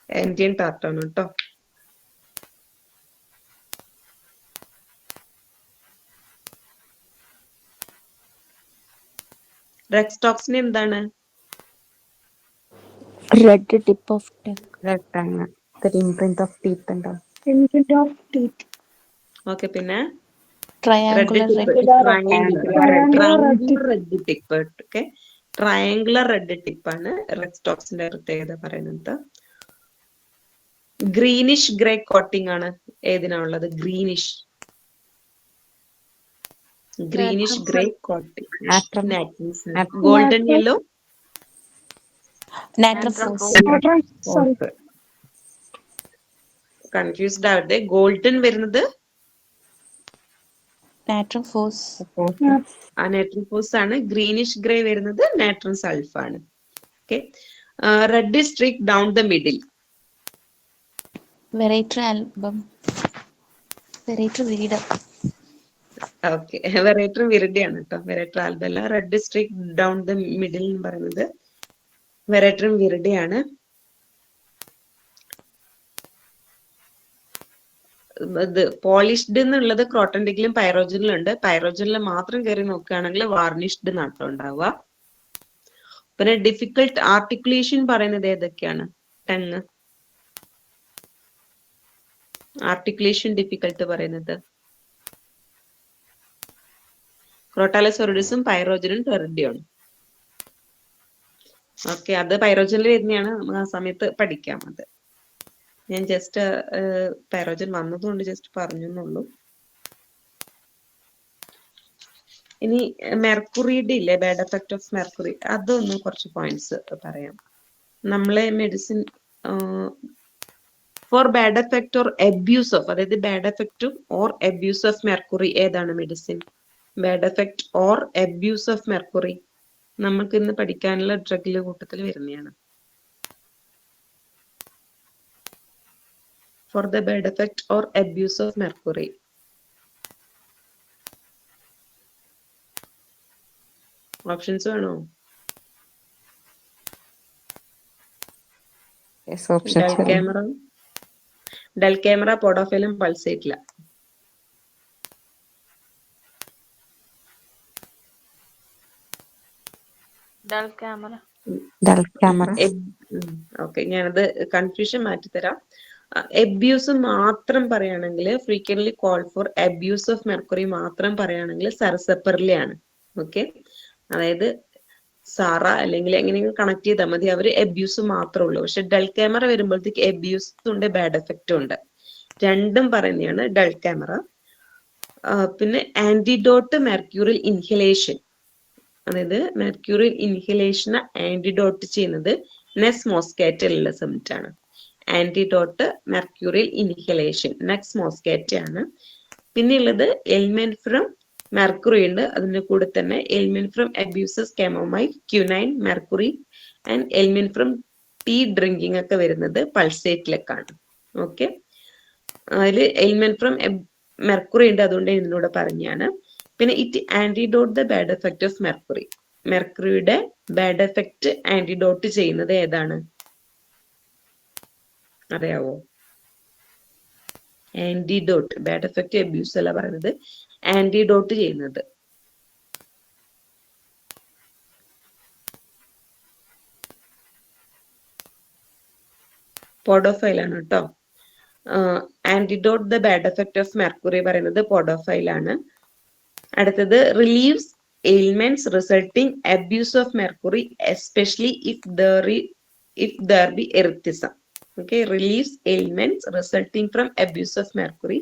ഇന്ത്യൻ ടാർട്ടാണ് കേട്ടോ. റെക്സ്റ്റോക്സിന് എന്താണ്? Red tip of red tongue, imprint of teeth ഉണ്ടാവും. ഓക്കെ, പിന്നെ triangular red tip. Okay, triangular red tip ആണ് റെക്സ്റ്റോക്സിന്റെ പ്രത്യേകത പറയുന്നത്. ഗ്രീനിഷ് ഗ്രേ കോട്ടിംഗ് ആണ് ഏതിനാണുള്ളത്? Greenish grey coating. Golden yellow, confused ആവട്ടെ. ഗോൾഡൻ വരുന്നത് നാട്രം ഫോസ് ആണ്. ഗ്രീനിഷ് ഗ്രേ വരുന്നത് നാട്രം സൾഫ് ആണ്. Okay, red streak down the middle. വെറൈറ്റർ ആൽബം വെറൈറ്റർ വീട്. ഓക്കെ, വെറൈറ്റർ വിരഡിയാണ് കേട്ടോ, വെറൈറ്റർ ആൽബം അല്ല. Red streak down the middle എന്ന് പറയുന്നത് വെറൈറ്റർ വിരഡിയാണ്. ഇത് പോളിഷ്ഡ് എന്നുള്ളത് ക്രോട്ടൻഡിക്കിലും പൈറോജനിലും ഉണ്ട്. പൈറോജനിൽ മാത്രം കയറി നോക്കുകയാണെങ്കിൽ വാർണിഷ്ഡ് നാട്ടം ഉണ്ടാവുക. പിന്നെ ഡിഫിക്കൽട്ട് ആർട്ടിക്കുലേഷൻ പറയുന്നത് ഏതൊക്കെയാണ്? ടങ് ആർട്ടിക്കുലേഷൻ ഡിഫിക്കൽട്ട് പറയുന്നത് ക്രോട്ടാലോസോറിഡസും പൈറോജനും ടെറിഡിയാണ്. ഓക്കെ, അത് പൈറോജനിൽ വരുന്നതാണ്, നമുക്ക് ആ സമയത്ത് പഠിക്കാം. അത് ഞാൻ ജസ്റ്റ് പൈറോജൻ വന്നതുകൊണ്ട് ജസ്റ്റ് പറഞ്ഞു എന്നുള്ളൂ. ഇനി മെർക്കുറിയുടെ ഇല്ലേ, ബാഡ് എഫക്ട് ഓഫ് മെർക്കുറി, അതൊന്ന് കുറച്ച് പോയിന്റ്സ് പറയാം. നമ്മളെ medicine for bad effect or abuse of, അതായത് bad effect or abuse of mercury ഏതാണ് medicine? Bad effect or abuse of mercury നമുക്ക് ഇന്ന് പഠിക്കാനുള്ള ഡ്രഗിലെ കൂട്ടത്തിൽ വരുന്നതാണ്. For the bad effect or abuse of mercury. Options വേണോ? Dulcamara, Podophyllum, Pulsatilla. ഓക്കെ, ഞാനത് confusion മാറ്റിത്തരാം. അബ്യൂസ് മാത്രം പറയുകയാണെങ്കിൽ frequently call for abuse of mercury മാത്രം പറയുകയാണെങ്കിൽ സരസപ്പർലി ആണ്. ഓക്കെ, അതായത് സാറ അല്ലെങ്കിൽ എങ്ങനെയെങ്കിലും കണക്ട് ചെയ്താൽ മതി, അവര് അബ്യൂസ് മാത്രമേ ഉള്ളൂ. പക്ഷെ ഡൾ ക്യാമറ വരുമ്പോഴത്തേക്ക് അബ്യൂസ് ഉണ്ട്, ബാഡ് എഫക്റ്റും ഉണ്ട്, രണ്ടും പറയുന്നതാണ് ഡൾ ക്യാമറ. പിന്നെ ആന്റിഡോട്ട് മെർക്യൂറിൽ ഇൻഹലേഷൻ, അതായത് മെർക്യൂറിൽ ഇൻഹലേഷന് ആന്റിഡോട്ട് ചെയ്യുന്നത് നെക്സ് മോസ്കാറ്റലുള്ള സിംറ്റം ആണ്. Antidote mercurial inhalation Nux moschata ആണ്. പിന്നെയുള്ളത് എൽമെന്റ് ഫ്രം മെർക്കുറി ഉണ്ട്, അതിന്റെ കൂടെ തന്നെ ailment from abuses, chamomile, quinine, mercury and ailment from tea drinking ഒക്കെ വരുന്നത് പൾസേറ്റിലേക്കാണ്. ഓക്കെ, അതിൽ എൽമെന്റ് ഫ്രം മെർക്കുറി ഉണ്ട്, അതുകൊണ്ട് ഇതിലൂടെ പറഞ്ഞാണ്. പിന്നെ it antidote the bad effect of mercury. മെർക്കുറിയുടെ ബാഡ് എഫക്റ്റ് ആന്റിഡോട്ട് ചെയ്യുന്നത് ഏതാണ്? അറിയാവോ? ആന്റിഡോട്ട്, ബാഡ് എഫക്റ്റ് അബ്യൂസ് അല്ല പറയുന്നത്, ആന്റിഡോട്ട് ചെയ്യുന്നത്. പോഡോഫൈൽ ആണ് കേട്ടോ. Antidote the bad effect of mercury പറയുന്നത് പോഡോഫൈൽ ആണ്. അടുത്തത് relieves ailments resulting abuse of mercury, especially if there be erethism. Okay, relieves ailments resulting from abuse of mercury,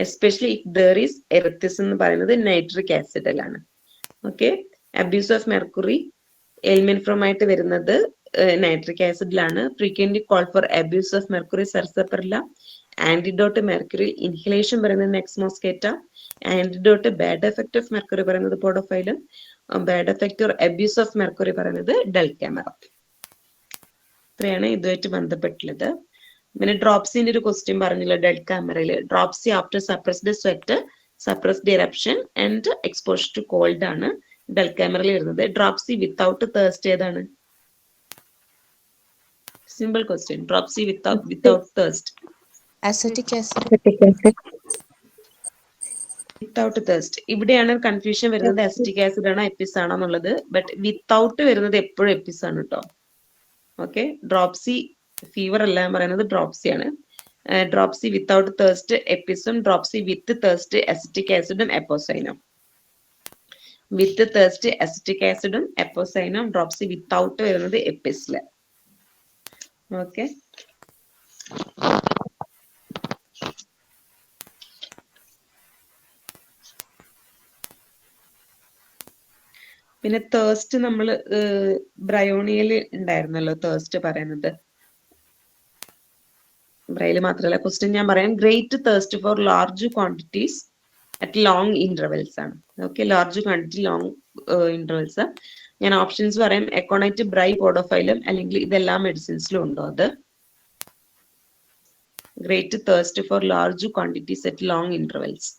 especially if there is erethism എന്ന് പറയുന്നത് nitric ആസിഡിലാണ്. Okay, abuse of mercury ailment from ആയിട്ട് വരുന്നത് nitric ആസിഡിലാണ്. Frequently call for abuse of mercury sarsaparilla. Antidote mercury inhalation പറയുന്നത് Nux moschata. Antidote bad effect of mercury പറയുന്നത് പോഡോഫൈലും. Bad effect or abuse of mercury പറയുന്നത് Dulcamara. ഇത്രയാണ് ഇതുമായിട്ട് ബന്ധപ്പെട്ടുള്ളത്. പിന്നെ ഡ്രോപ്സിന്റെ ഒരു ക്വസ്റ്റ്യൻ പറഞ്ഞില്ല ഡെൽക്കാമറയില്. Dropsy after suppressed sweat, suppressed eruption and exposure to cold ആണ് ഡെൽക്കാമറയിൽ വരുന്നത്. ഡ്രോപ്സി വിത്തൗട്ട് തേഴ്സ്റ്റ് ഏതാണ്? Simple question. Dropsy without thirst. Acetic acid. Acetic acid. Without thirst. ഇവിടെയാണ് കൺഫ്യൂഷൻ വരുന്നത്. അസിറ്റിക് ആസിഡ് ആണോ എപ്പിസ് ആണോ എന്നുള്ളത്. ബട്ട് വിത്തൗട്ട് വരുന്നത് എപ്പോഴും എപ്പിസ് ആണ് കേട്ടോ. ഓക്കെ, ഡ്രോപ്സി ഫീവർ അല്ല പറയുന്നത് ഡ്രോപ്സി ആണ്. ഡ്രോപ്സി വിത്തൗട്ട് തേഴ്സ്റ്റ് എപ്പിസും, ഡ്രോപ്സി വിത്ത് തേഴ്സ്റ്റ് അസിറ്റിക് ആസിഡും എപ്പോസൈനും. വിത്ത് തേഴ്സ്റ്റ് അസിറ്റിക് ആസിഡും എപ്പോസൈനും, ഡ്രോപ്സി വിത്തൗട്ട് വരുന്നത് എപ്പിസില്. ഓക്കെ, പിന്നെ തേഴ്സ്റ്റ് നമ്മൾ ബ്രയോണിയയിൽ ഉണ്ടായിരുന്നല്ലോ തേഴ്സ്റ്റ് പറയുന്നത്. ബ്രൈല് മാത്രമല്ല, ക്വസ്റ്റ്യൻ ഞാൻ പറയാം. Great thirst for large quantities at long intervals ആണ്. Okay, large quantity long intervals. ഞാൻ ഓപ്ഷൻസ് പറയാം. എക്കോണൈറ്റ്, ബ്രൈ, പോഡോഫൈലം, അല്ലെങ്കിൽ ഇതെല്ലാ മെഡിസിൻസിലും ഉണ്ടോ അത്? Great thirst for large quantities at long intervals.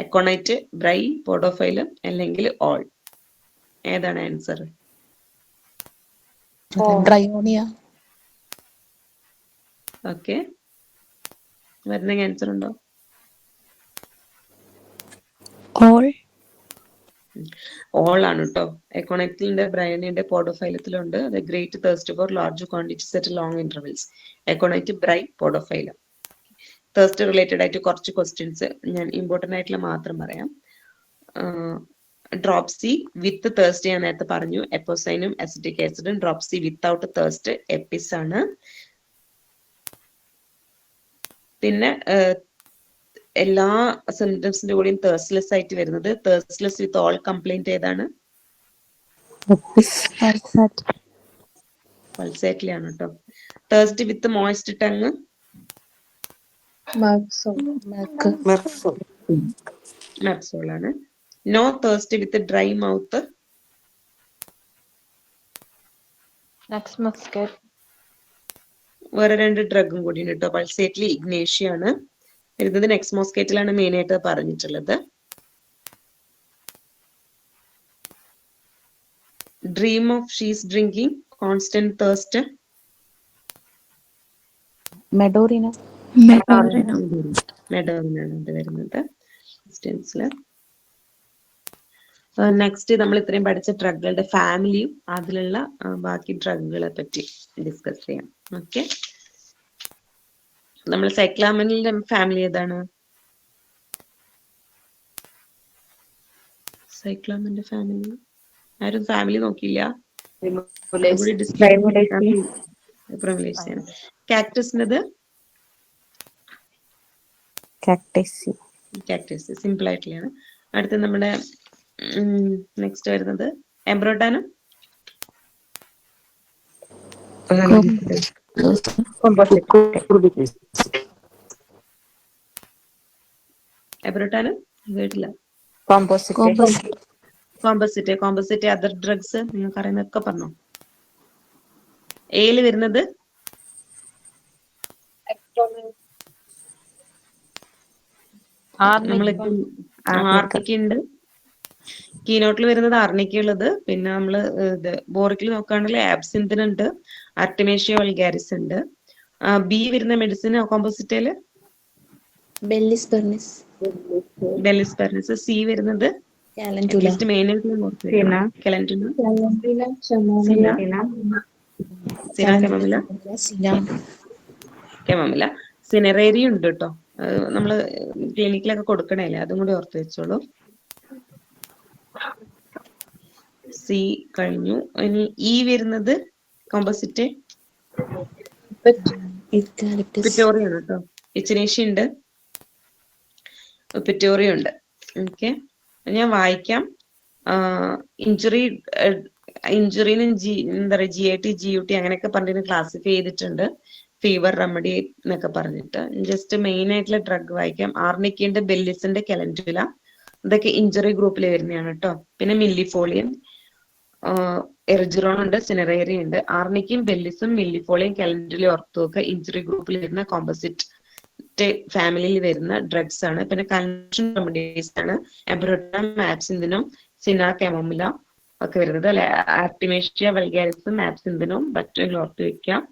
Aconite, Bry, podophyllum, അല്ലെങ്കിൽ ഓൾ. ഏതാണ് ആൻസർ? Bryonia. ഓക്കെ, വരുന്ന ആൻസർ ഉണ്ടോ? All. ഓൾ ആണ് കേട്ടോ. എക്കോണൈറ്റിലുണ്ട്, ബ്രയോണിയുണ്ട്, പോഡോഫൈലത്തിലുണ്ട്. അത് great thirst for large quantities at long intervals. Aconite, Bry, podophyllum. Thirst related ആയിട്ട് കുറച്ച് ക്വസ്റ്റ്യൻസ് ഞാൻ ഇമ്പോർട്ടന്റ് ആയിട്ടുള്ള മാത്രം പറയാം. ഡ്രോപ്സി വിത്ത് തേഴ്സ്റ്റ് ഞാൻ നേരത്തെ പറഞ്ഞു, എപ്പോസൈനും അസിറ്റിക് ആസിഡും. ഡ്രോപ്സി വിത്തൗട്ട് തേഴ്സ്റ്റ് എപ്പിസ് ആണ്. പിന്നെ എല്ലാ സിംറ്റംസിന്റെ കൂടെയും തേഴ്സ്ലെസ് ആയിട്ട് വരുന്നത്. തേഴ്സ്ലെസ് വിത്ത് ഓൾ കംപ്ലൈന്റ് ഏതാണ്? പൾസാറ്റിലാണ് കേട്ടോ. Thirst with moist tongue? Merc sol ആണ്. No thirst with dry mouth? Next musket. വേറെ രണ്ട് ഡ്രഗും കൂടി ഉണ്ട് കേട്ടോ. പൾസേറ്റിൽ ഇഗ്നേഷ്യ ആണ് വരുന്നത്. നെക്സ്റ്റ് മോസ്കേറ്റിലാണ് മെയിൻ ആയിട്ട് പറഞ്ഞിട്ടുള്ളത്. Dream of she's drinking, constant thirst? Medorina. മെഡോറിനാണ് ഇത് വരുന്നത്. നെക്സ്റ്റ് നമ്മൾ ഇത്രയും പഠിച്ച ഡ്രഗുകളുടെ ഫാമിലിയും അതിലുള്ള ബാക്കി ഡ്രഗുകളെ പറ്റി ഡിസ്കസ് ചെയ്യാം. ഓക്കെ, നമ്മൾ സൈക്ലാമിനിന്റെ ഫാമിലി ഏതാണ്? സൈക്ലാമിന്റെ ഫാമിലി ആരും ഫാമിലി നോക്കിയില്ല. കാക്ടസിനത് കാക്ടസ് സിമ്പിൾ ആയിട്ടുള്ളതാണ്. അടുത്ത നമ്മുടെ നെക്സ്റ്റ് വരുന്നത് എംബ്രോഡാനം. എബ്രോട്ടാനും കേട്ടില്ല. കോമ്പോസിറ്റ് അതർ ഡ്രഗ്സ് നിങ്ങൾക്ക് അറിയുന്നതൊക്കെ പറഞ്ഞോ. എയിൽ വരുന്നത് നമ്മളിപ്പം ആർണിക്ക ഉണ്ട്. കീനോട്ടിൽ വരുന്നത് ആർണിക്ക ഉള്ളത്. പിന്നെ നമ്മള് ഇത് ബോറിക്കിൽ നോക്കുകയാണെങ്കിൽ ആബ്സിന്തിനുണ്ട്, ആർട്ടിമേഷ്യ വൾഗാരിസ് ഉണ്ട്. ബി വരുന്ന മെഡിസിൻ കോമ്പോസിറ്റയില് Bellis perennis. Bellis perennis. C വരുന്നത് calendula. At least main Cina. Calendula, chamomilla, Cina chamomilla, സിനാം. കെമമില. സിനറേരി ഉണ്ട് കേട്ടോ. നമ്മള് ക്ലിനിക്കിലൊക്കെ കൊടുക്കണല്ലേ, അതും കൂടി ഓർത്ത് വെച്ചോളൂ. സി കഴിഞ്ഞു. ഇനി ഇ വരുന്നത് കോമ്പോസിറ്റ് യൂക്കാലിപ്റ്റസ്. പിറ്റോറിയ ആണ് കേട്ടോ. ഇച്ചിനേഷ്യ ഉണ്ട്, പിറ്റോറിയ ഉണ്ട്. ഓക്കെ, ഞാൻ വായിക്കാം. ഇഞ്ചുറിന് എന്താ പറയുക, GIT GUT അങ്ങനെയൊക്കെ പറഞ്ഞിട്ട് ക്ലാസിഫൈ ചെയ്തിട്ടുണ്ട്. ഫീവർ റെമഡി എന്നൊക്കെ പറഞ്ഞിട്ട് ജസ്റ്റ് മെയിൻ ആയിട്ടുള്ള ഡ്രഗ് വായിക്കാം. ആർണിക്കയുണ്ട്, ബെല്ലിസിന്റെ, കലൻറ്റുല, ഇതൊക്കെ ഇഞ്ചുറി ഗ്രൂപ്പിൽ വരുന്നതാണ് കേട്ടോ. പിന്നെ മില്ലിഫോളിയം, എർജിറോൺ ഉണ്ട്, സിനറേറി ഉണ്ട്. ആർണിക്കും ബെല്ലിസും മില്ലിഫോളിയം കലൻറ്റുല ഓർത്തുവെക്കുക ഇഞ്ചുറി ഗ്രൂപ്പിൽ വരുന്ന കോമ്പോസിറ്റ് ഫാമിലിയിൽ വരുന്ന ഡ്രഗ്സ് ആണ്. പിന്നെ കൺവെൻഷൻ റെമഡീസ് ആണ്. എബ്രോട്ടം, ആബ്സിന്തിനും, സിന കെമമില ഒക്കെ വരുന്നത് അല്ലെ. ആർട്ടിമേഷ്യ വൾഗാരിസും ആബ്സിന്തിനും മറ്റും ഓർത്ത് വെക്കാം.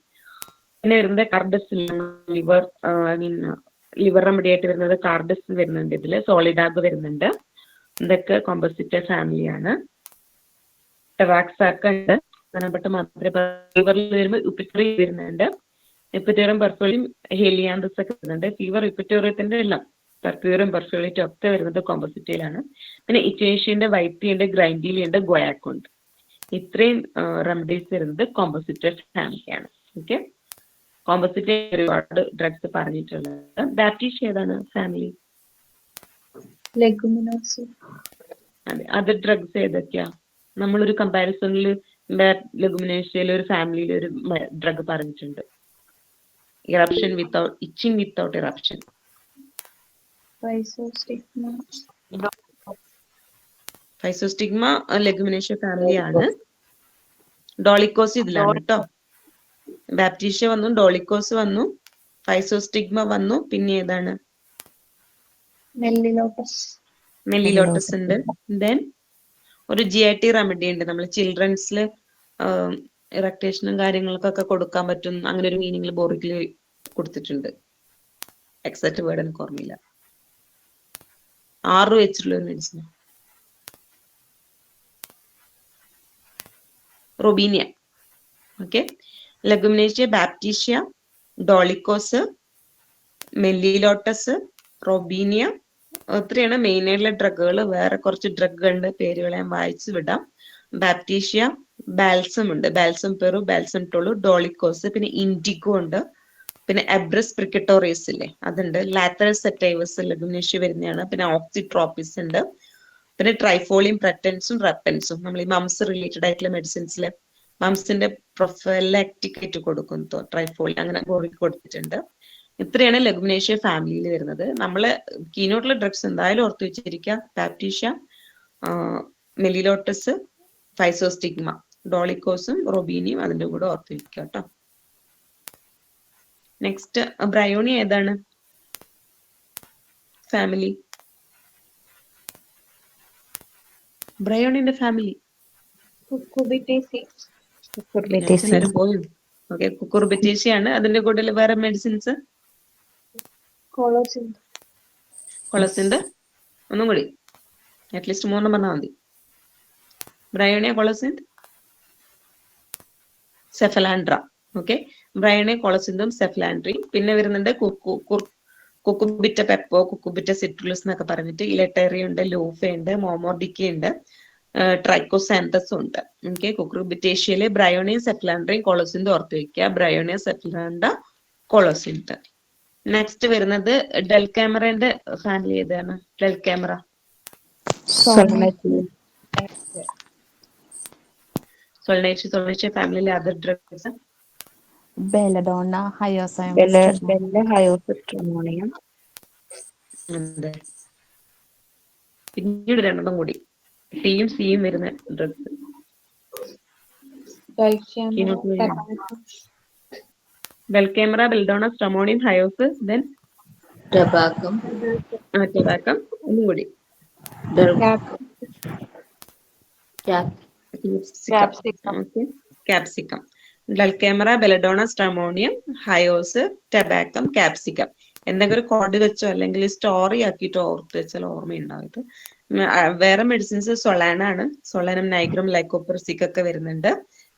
പിന്നെ വരുന്നത് കാർഡസ്, ലിവർ റെമഡി ആയിട്ട് വരുന്നത് കാർഡസ് വരുന്നുണ്ട്. ഇതില് സോളിഡാഗ് വരുന്നുണ്ട്. ഇതൊക്കെ കോമ്പോസിറ്റ് ഫാമിലിയാണ്. ടെറാക്സാക്ക ഉണ്ട്, പ്രധാനപ്പെട്ട ലിവറിൽ വരുമ്പോൾ ഉപ്പിറ്ററി വരുന്നുണ്ട്. എപ്പിറ്റോറിയം പെർഫോളിയം ഹെലിയാന്തസ് ഒക്കെ വരുന്നുണ്ട്. ഫീവർ എപ്പിറ്റോറിയത്തിന്റെ എല്ലാം പെർഫ്യൂറും പെർഫ്യൂറിറ്റും ഒക്കെ വരുന്നത് കോമ്പോസിറ്റയിലാണ്. പിന്നെ ഇച്ചേഷ്യന്റെ, വൈറ്റിയുണ്ട്, ഗ്രൈൻഡിലുണ്ട്, ഗോയാക്കുണ്ട്. ഇത്രയും റെമഡീസ് വരുന്നത് കോമ്പോസിറ്റ് ഫാമിലിയാണ്. ഓക്കെ, കോമ്പോസിറ്റ് ഒരുപാട് ഡ്രഗ്സ് പറഞ്ഞിട്ടുള്ളത്. ബാപ്റ്റീഷ്യ ഏതാണ് ഫാമിലി? ലെഗുമിനോസി. അതെ, അത് ഡ്രഗ്സ് ഏതൊക്കെയാ? നമ്മളൊരു കമ്പാരിസണിൽ ലെഗുമിനേഷ്യയിൽ ഒരു ഫാമിലിയിൽ ഒരു ഡ്രഗ് പറഞ്ഞിട്ടുണ്ട്. Eruption without itching without eruption. Physostigma Leguminosae family ആണ്. ഡോളിക്കോസ് ഇതിലാണ് കേട്ടോ. ബാപ്റ്റീഷ്യ വന്നു, ഡോളിക്കോസ് വന്നു, ഫൈസോസ്റ്റിഗ്മ വന്നു, പിന്നെ ഏതാണ്? മെല്ലിലോട്ടസ് ഉണ്ട്. ദെൻ ഒരു GIT റെമഡി ഉണ്ട്, നമ്മൾ ചിൽഡ്രൻസിൽ ഇറക്ടേഷനും കാര്യങ്ങൾക്കൊക്കെ കൊടുക്കാൻ പറ്റും. അങ്ങനെ ഒരു മീനിങ്ങിൽ ബോറിക്കിൽ കൊടുത്തിട്ടുണ്ട്. എക്സാക്ട് വേർഡ് എനിക്ക് ഓർമ്മയില്ല. 6 വെച്ചിട്ടുള്ള ഒരു മെഡിസിൻ, റൊബീനിയ. ഓക്കെ, ലെഗുമിനേഷ്യ, ബാപ്റ്റീഷ്യ, ഡോളിക്കോസ്, മെല്ലിലോട്ടസ്, റൊബീനിയ, ഇത്രയാണ് മെയിൻ ആയിട്ടുള്ള ഡ്രഗുകൾ. വേറെ കുറച്ച് ഡ്രഗുകളുടെ പേരുകൾ ഞാൻ വായിച്ചു വിടാം. ബാപ്റ്റീഷ്യ, ബാൽസം ഉണ്ട്, ബാൽസം പെറു, ബാൽസം ടോളു, ഡോളിക്കോസ്, പിന്നെ ഇൻഡിഗോ ഉണ്ട്, പിന്നെ എബ്രസ് പ്രിക്കറ്റോറിയസ് ഇല്ലേ അതുണ്ട്, ലാത്തറൽ സെറ്റൈവസ് ലെഗുമിനേഷ്യ വരുന്നതാണ്. പിന്നെ ഓക്സിട്രോപ്പിസ് ഉണ്ട്, പിന്നെ ട്രൈഫോളിയം പ്രറ്റൻസും റെപ്പൻസും. നമ്മൾ ഈ മംസ് റിലേറ്റഡ് ആയിട്ടുള്ള മെഡിസിൻസിൽ മംസിന്റെ പ്രൊഫൈലാക്റ്റിക് ആയിട്ട് കൊടുക്കും ട്രൈഫോളിയം, അങ്ങനെ കൊടുത്തിട്ടുണ്ട്. ഇത്രയാണ് ലെഗുമിനേഷ്യ ഫാമിലിയിൽ വരുന്നത്. നമ്മള് കീനോട്ടുള്ള ഡ്രഗ്സ് എന്തായാലും ഓർത്ത് വെച്ചിരിക്കുക. ബാപ്റ്റീഷ്യ, മെലിലോട്ടസ്, ഫൈസോസ്റ്റിഗ്മ, ഡോളിക്കോസും റൊബീനിയും അതിന്റെ കൂടെ ഓർത്ത് വെക്കുക കേട്ടോ. നെക്സ്റ്റ് ബ്രയോണി ഏതാണ് ഫാമിലി? ബ്രയോണിന്റെ ഫാമിലി ഓക്കെ, കുക്കുർബിറ്റേഷ്യ ആണ്. അതിന്റെ കൂടെ വേറെ മെഡിസിൻസ് കൊളസിന്റെ ഒന്നും കൂടി അറ്റ്ലീസ്റ്റ് 3 പറഞ്ഞാൽ മതി. Bryonia, Colocynth, Cephalandra. Okay, Bryonia, കൊളസിന്തും സെഫലാൻഡ്രയും. പിന്നെ വരുന്നുണ്ട് കുക്കുബിറ്റ പെപ്പോ, കുക്കുബിറ്റ സിട്രുലസ് എന്നൊക്കെ പറഞ്ഞിട്ട് ഇലട്ടേറിയ ഉണ്ട്, ലൂഫ ഉണ്ട്, മോമോർഡിക്ക ഉണ്ട്, ട്രൈക്കോസാന്തസും ഉണ്ട്. ഓക്കെ, കുക്കുബിറ്റേഷ്യയിലെ ബ്രയോണിയ, സെഫലാൻഡ്രയും കൊളസിന്തും ഓർത്ത് വയ്ക്കുക. ബ്രയോണിയ, സെഫലാൻഡ്ര, കൊളസിന്റ്. നെക്സ്റ്റ് വരുന്നത് ഡെൽകാമറന്റെ ഫാമിലി ഏതാണ്? ഡെൽകാമറ, സൊൾനേഷ്യ ഫാമിലിയിലെ അതർ ഡ്രഗ്സ് ബെലഡോണ, ഹയോസൈം, ഹയോസിട്രമോണിയം. പിന്നീട് 2 കൂടി ടിയും സിയും വരുന്ന ഡ്രഗ്സ്. ബെൽകാമറ, ബെൽഡോണ, സ്ട്രമോണിയം, ഹയോസ്, ദെൻ ടൊബാക്കം. ഒന്നും കൂടി Capsicum. Okay. Capsicum. Dulcamera, Belladonna, Stramonium, Hyos, tabacum, capsicum. എന്തെങ്കിലും ഒരു കോഡ് വെച്ചോ അല്ലെങ്കിൽ സ്റ്റോറി ആക്കിയിട്ടോ ഓർത്ത് വെച്ചാൽ ഓർമ്മയുണ്ടാവും ഇത്. വേറെ മെഡിസിൻസ് സൊളാനാണ്. സൊളാനം, നൈഗ്രം, ലൈക്കോപ്രസിക് ഒക്കെ വരുന്നുണ്ട്.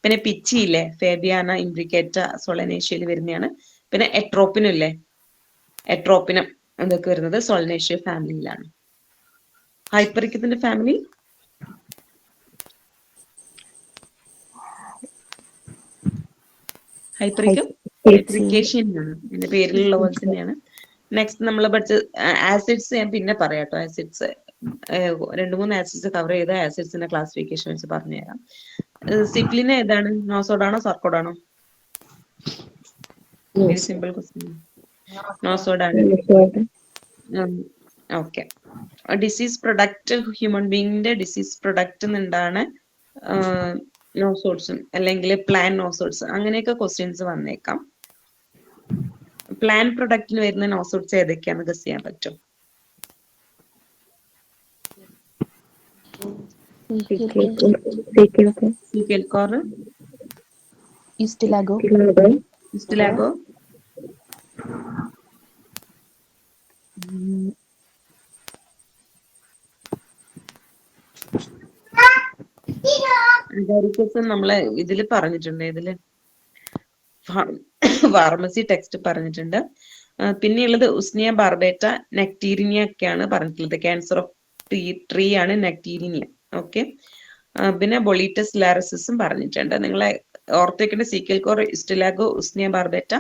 പിന്നെ പിച്ചി ഇല്ലേ, ഫേബിയാന, ഇംബ്രിക്കേറ്റ, സൊളനേഷ്യയിൽ വരുന്നതാണ്. പിന്നെ എട്രോപ്പിനും ഇല്ലേ, എട്രോപ്പിനം അതൊക്കെ വരുന്നത് സൊളനേഷ്യ ഫാമിലിയിലാണ്. ഹൈപ്പറിക്കത്തിന്റെ ഫാമിലി ഹൈപ്പറിക്കം ഹൈപ്പറിക്കേഷ്യൻ ആണ്, എന്റെ പേരിലുള്ള പോലെ തന്നെയാണ്. നെക്സ്റ്റ് നമ്മൾ പഠിച്ച ആസിഡ്സ് ഞാൻ പിന്നെ പറയാം കേട്ടോ. ആസിഡ്സ് 2-3 ആസിഡ്സ് കവർ ചെയ്ത ആസിഡ്സിന്റെ ക്ലാസിഫിക്കേഷൻ വെച്ച് പറഞ്ഞുതരാം. സിപ്ലിൻ ഏതാണ്? നോസോഡാണോ സർക്കോഡാണോ? Very simple question. നോസോഡാണ്. ഓക്കെ. ഡിസീസ് പ്രൊഡക്റ്റ്, ഹ്യൂമൻ ബീങ്ങിന്റെ ഡിസീസ് പ്രൊഡക്റ്റ് എന്താണ്? നോസോഡ്സും അല്ലെങ്കിൽ പ്ലാൻ നോസോഡ്സ്, അങ്ങനെയൊക്കെ ക്വസ്റ്റ്യൻസ് വന്നേക്കാം. പ്ലാൻ പ്രൊഡക്റ്റിന് വരുന്ന നോസോഡ്സ് ഏതൊക്കെയാണെന്ന് ഗസ് ചെയ്യാൻ പറ്റും? സീക്കൽകോർ, ഇസ്റ്റിലാഗോ, ഇസ്റ്റിലാഗോ, അഗാരിക്കസ് നമ്മള് ഇതില് പറഞ്ഞിട്ടുണ്ട്. ഇതില് ഫാർമസി ടെക്സ്റ്റ് പറഞ്ഞിട്ടുണ്ട്. പിന്നെയുള്ളത് ഉസ്നിയ ബാർബേറ്റ, നെക്ടീരിനിയ ഒക്കെയാണ് പറഞ്ഞിട്ടുള്ളത്. ക്യാൻസർ ഓഫ് ട്രീ ആണ് നെക്ടീരിനിയ. ഓക്കെ. പിന്നെ ബൊളീറ്റസ് ലാരസിസും പറഞ്ഞിട്ടുണ്ട്. നിങ്ങളെ ഓർത്തേക്കേണ്ട സീക്കൽകോർ, ഇസ്റ്റിലാഗോ, ഉസ്നിയ ബാർബേറ്റ,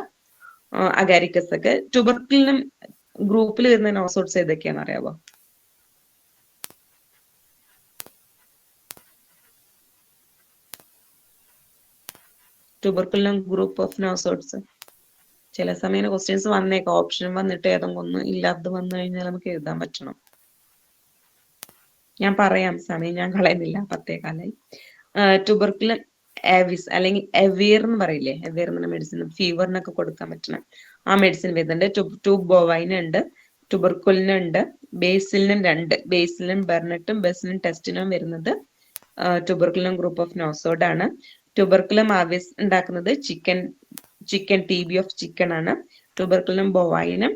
അഗാരിക്കസ് ഒക്കെ. ട്യൂബർക്കിളിനും ഗ്രൂപ്പിൽ വരുന്ന നോസോഡ്സ് ഏതൊക്കെയാണെന്ന് അറിയാവോ? ട്യൂബർക്കുലം ഗ്രൂപ്പ് ഓഫ് നോസോഡ്സ്. ചില സമയം ക്വസ്റ്റ്യൻസ് വന്നേക്കാം, ഓപ്ഷൻ വന്നിട്ട് ഏതെങ്കിലും ഒന്ന് ഇല്ലാത്തത് വന്നു കഴിഞ്ഞാൽ നമുക്ക് എഴുതാൻ പറ്റണം. ഞാൻ പറയാം, സമയം ഞാൻ കളയുന്നില്ല, 10:15. ട്യൂബർക്കുലം ആവിസ് അല്ലെങ്കിൽ എവിയർ എന്ന് പറയില്ലേ, എവിയർ എന്ന മെഡിസിൻ ഫീവറിനൊക്കെ കൊടുക്കാൻ പറ്റണം. ആ മെഡിസിൻ വരുന്നുണ്ട്. ട്യൂബ് ബോവൈനുണ്ട്, ട്യൂബർക്കുലിനുണ്ട്, ബേസിലിനും 2, ബേസിലും ബെർണറ്റും ബെസിലും ടെസ്റ്റിനും വരുന്നത് ട്യൂബർക്കുലം ഗ്രൂപ്പ് ഓഫ് നോസോഡ് ആണ്. ട്യൂബർക്കുലം ആവിസ് ഉണ്ടാക്കുന്നത് ചിക്കൻ TB ഓഫ് ചിക്കൻ ആണ്. ട്യൂബർക്കുലം ബോവൈനും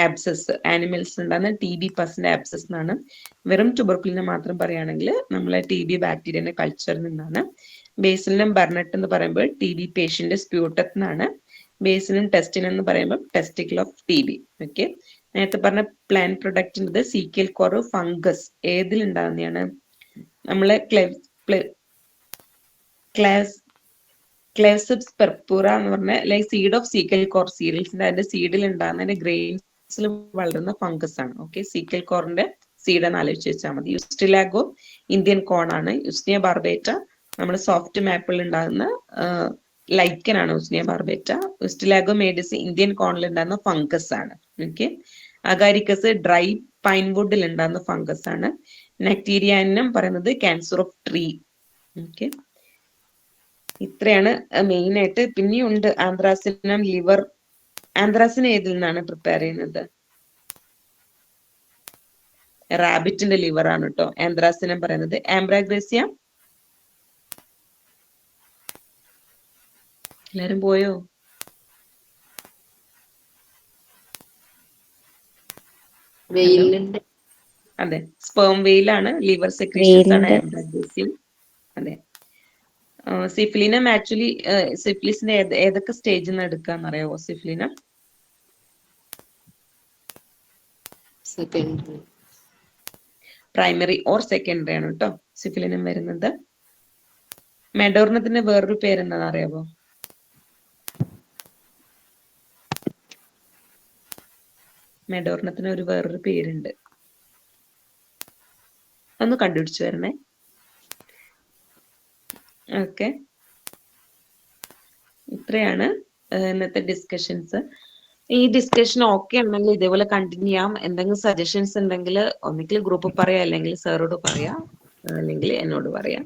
ആബ്സസ് ആനിമൽസ് ഉണ്ടാകുന്ന TB പസിന്റെ ആബ്സസ് എന്നാണ്. വെറും ട്യൂബർക്കുലിനെ മാത്രം പറയുകയാണെങ്കിൽ നമ്മളെ TB ബാക്ടീരിയന്റെ കൾച്ചറിൽ നിന്നാണ്. ബേസിലിനും ബർണറ്റ് എന്ന് പറയുമ്പോൾ TB പേഷ്യന്റ് സ്പ്യൂട്ടത്തിൽ നിന്നാണ്. ബേസിലും ടെസ്റ്റിൻ എന്ന് പറയുമ്പോൾ ടെസ്റ്റിക്കിൾ ഓഫ് TB. ഓക്കെ. നേരത്തെ പറഞ്ഞ പ്ലാൻ പ്രൊഡക്റ്റിൻ്റെ സീക്കൽ കോർ ഫംഗസ് ഏതിലുണ്ടാകുന്നതാണ്? നമ്മളെ ക്ലേവ്സിപ്സ് പെർപൂറ എന്ന് പറഞ്ഞ ലൈക്ക് സീഡ് ഓഫ് സീക്കൽ കോർ സീരിയൽസിന്റെ അതിന്റെ സീഡിൽ ഉണ്ടാകുന്ന അതിന്റെ ഗ്രെയിൻസിൽ വളരുന്ന ഫംഗസ് ആണ്. ഓക്കെ. സീക്കൽ കോറിന്റെ സീഡ് എന്ന് ആലോചിച്ച് വെച്ചാൽ മതി. യുസ്റ്റിലാഗോ ഇന്ത്യൻ കോൺ ആണ്. യുസ്നിയ ബാർബേറ്റ നമ്മുടെ സോഫ്റ്റ് മാപ്പിൾ ഉണ്ടാകുന്ന ലൈക്കൻ ആണ്. യുസ്നിയ ബാർബേറ്റ. യുസ്റ്റിലാഗോ മേഡിസ് ഇന്ത്യൻ കോണിൽ ഉണ്ടാകുന്ന ഫംഗസ് ആണ്. ഓക്കെ. അഗാരിക്കസ് ഡ്രൈ പൈൻ വുഡിൽ ഉണ്ടാകുന്ന ഫംഗസ് ആണ്. നെക്ടീരിയാനും പറയുന്നത് ക്യാൻസർ ഓഫ് ട്രീ. ഓക്കെ. ഇത്രയാണ് മെയിൻ ആയിട്ട്. പിന്നെയുണ്ട് ആന്ത്രാസിനം ലിവർ. ആന്ത്രാസിന് ഏതിൽ നിന്നാണ് പ്രിപ്പയർ ചെയ്യുന്നത്? റാബിറ്റിന്റെ ലിവർ ആണ് കേട്ടോ ആന്ത്രാസിനം പറയുന്നത്. ആംബ്രാഗ്രേസിയ എല്ലാരും പോയോ? അതെ, സ്പേം വെയിലാണ്. ലിവർ സെക്രീഷൻസ് ആണ് ആംബ്രാഗ്രേസിയം. അതെ. സിഫിലിനം ആക്ച്വലി സിഫിലിസിന്റെ ഏതൊക്കെ സ്റ്റേജിൽ നിന്ന് എടുക്കാന്ന് അറിയാവോ? സിഫിലിനം പ്രൈമറി ഓർ സെക്കൻഡറി ആണ് കേട്ടോ സിഫിലിനം വരുന്നത്. മെഡോർണത്തിന്റെ വേറൊരു പേരെന്താണെന്ന് അറിയാവോ? മെഡോർണത്തിന് വേറൊരു പേരുണ്ട്, ഒന്ന് കണ്ടുപിടിച്ചു വരണേ. ഓക്കെ. ഇത്രയാണ് ഇന്നത്തെ ഡിസ്കഷൻസ്. ഈ ഡിസ്കഷൻ ഓക്കെ ആണെങ്കിൽ ഇതേപോലെ കണ്ടിന്യൂ ചെയ്യാം. എന്തെങ്കിലും സജഷൻസ് ഉണ്ടെങ്കിൽ ഒന്നിക്കൽ ഗ്രൂപ്പ് പറയാം, അല്ലെങ്കിൽ സാറോട് പറയാം, അല്ലെങ്കിൽ എന്നോട് പറയാം.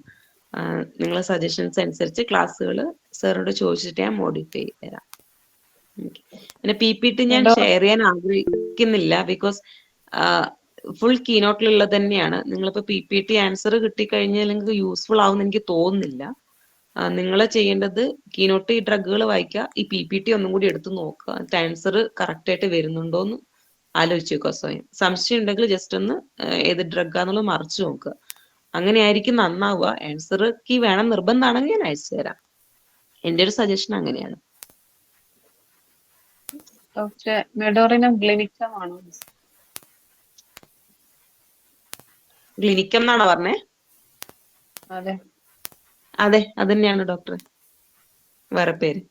നിങ്ങളെ സജഷൻസ് അനുസരിച്ച് ക്ലാസ്സുകൾ സാറോട് ചോദിച്ചിട്ട് ഞാൻ മോഡിഫൈ ചെയ്ത് തരാം. പിന്നെ PPT ഞാൻ ഷെയർ ചെയ്യാൻ ആഗ്രഹിക്കുന്നില്ല. ബിക്കോസ് ഫുൾ കീനോട്ടിലുള്ളത് തന്നെയാണ്. നിങ്ങളിപ്പോ PPT ആൻസർ കിട്ടിക്കഴിഞ്ഞാൽ നിങ്ങൾക്ക് യൂസ്ഫുൾ ആവുമെന്ന് എനിക്ക് തോന്നുന്നില്ല. നിങ്ങൾ ചെയ്യേണ്ടത് കീനോട്ട് ഈ ഡ്രഗുകൾ വായിക്കുക, ഈ PPT ഒന്നും കൂടി എടുത്ത് നോക്കുക, ആൻസർ കറക്റ്റ് ആയിട്ട് വരുന്നുണ്ടോ എന്ന് ആലോചിച്ച് നോക്കുക സ്വയം. സംശയം ഉണ്ടെങ്കിൽ ജസ്റ്റ് ഒന്ന് ഏത് ഡ്രഗാന്നുള്ളത് മറിച്ച് നോക്കുക. അങ്ങനെയായിരിക്കും നന്നാവുക. ആൻസർ കീ വേണം നിർബന്ധമാണെങ്കിൽ ഞാൻ അയച്ചു തരാം. എന്റെ ഒരു സജഷൻ അങ്ങനെയാണ്. ഡോക്ടർ മെഡോറിനം ഗ്ലിനിക്കം ആണോ? ക്ലിനിക്കം എന്നാണോ പറഞ്ഞേ? അതെ. അതെ, അത് തന്നെയാണ് ഡോക്ടർ, വേറെ പേര്.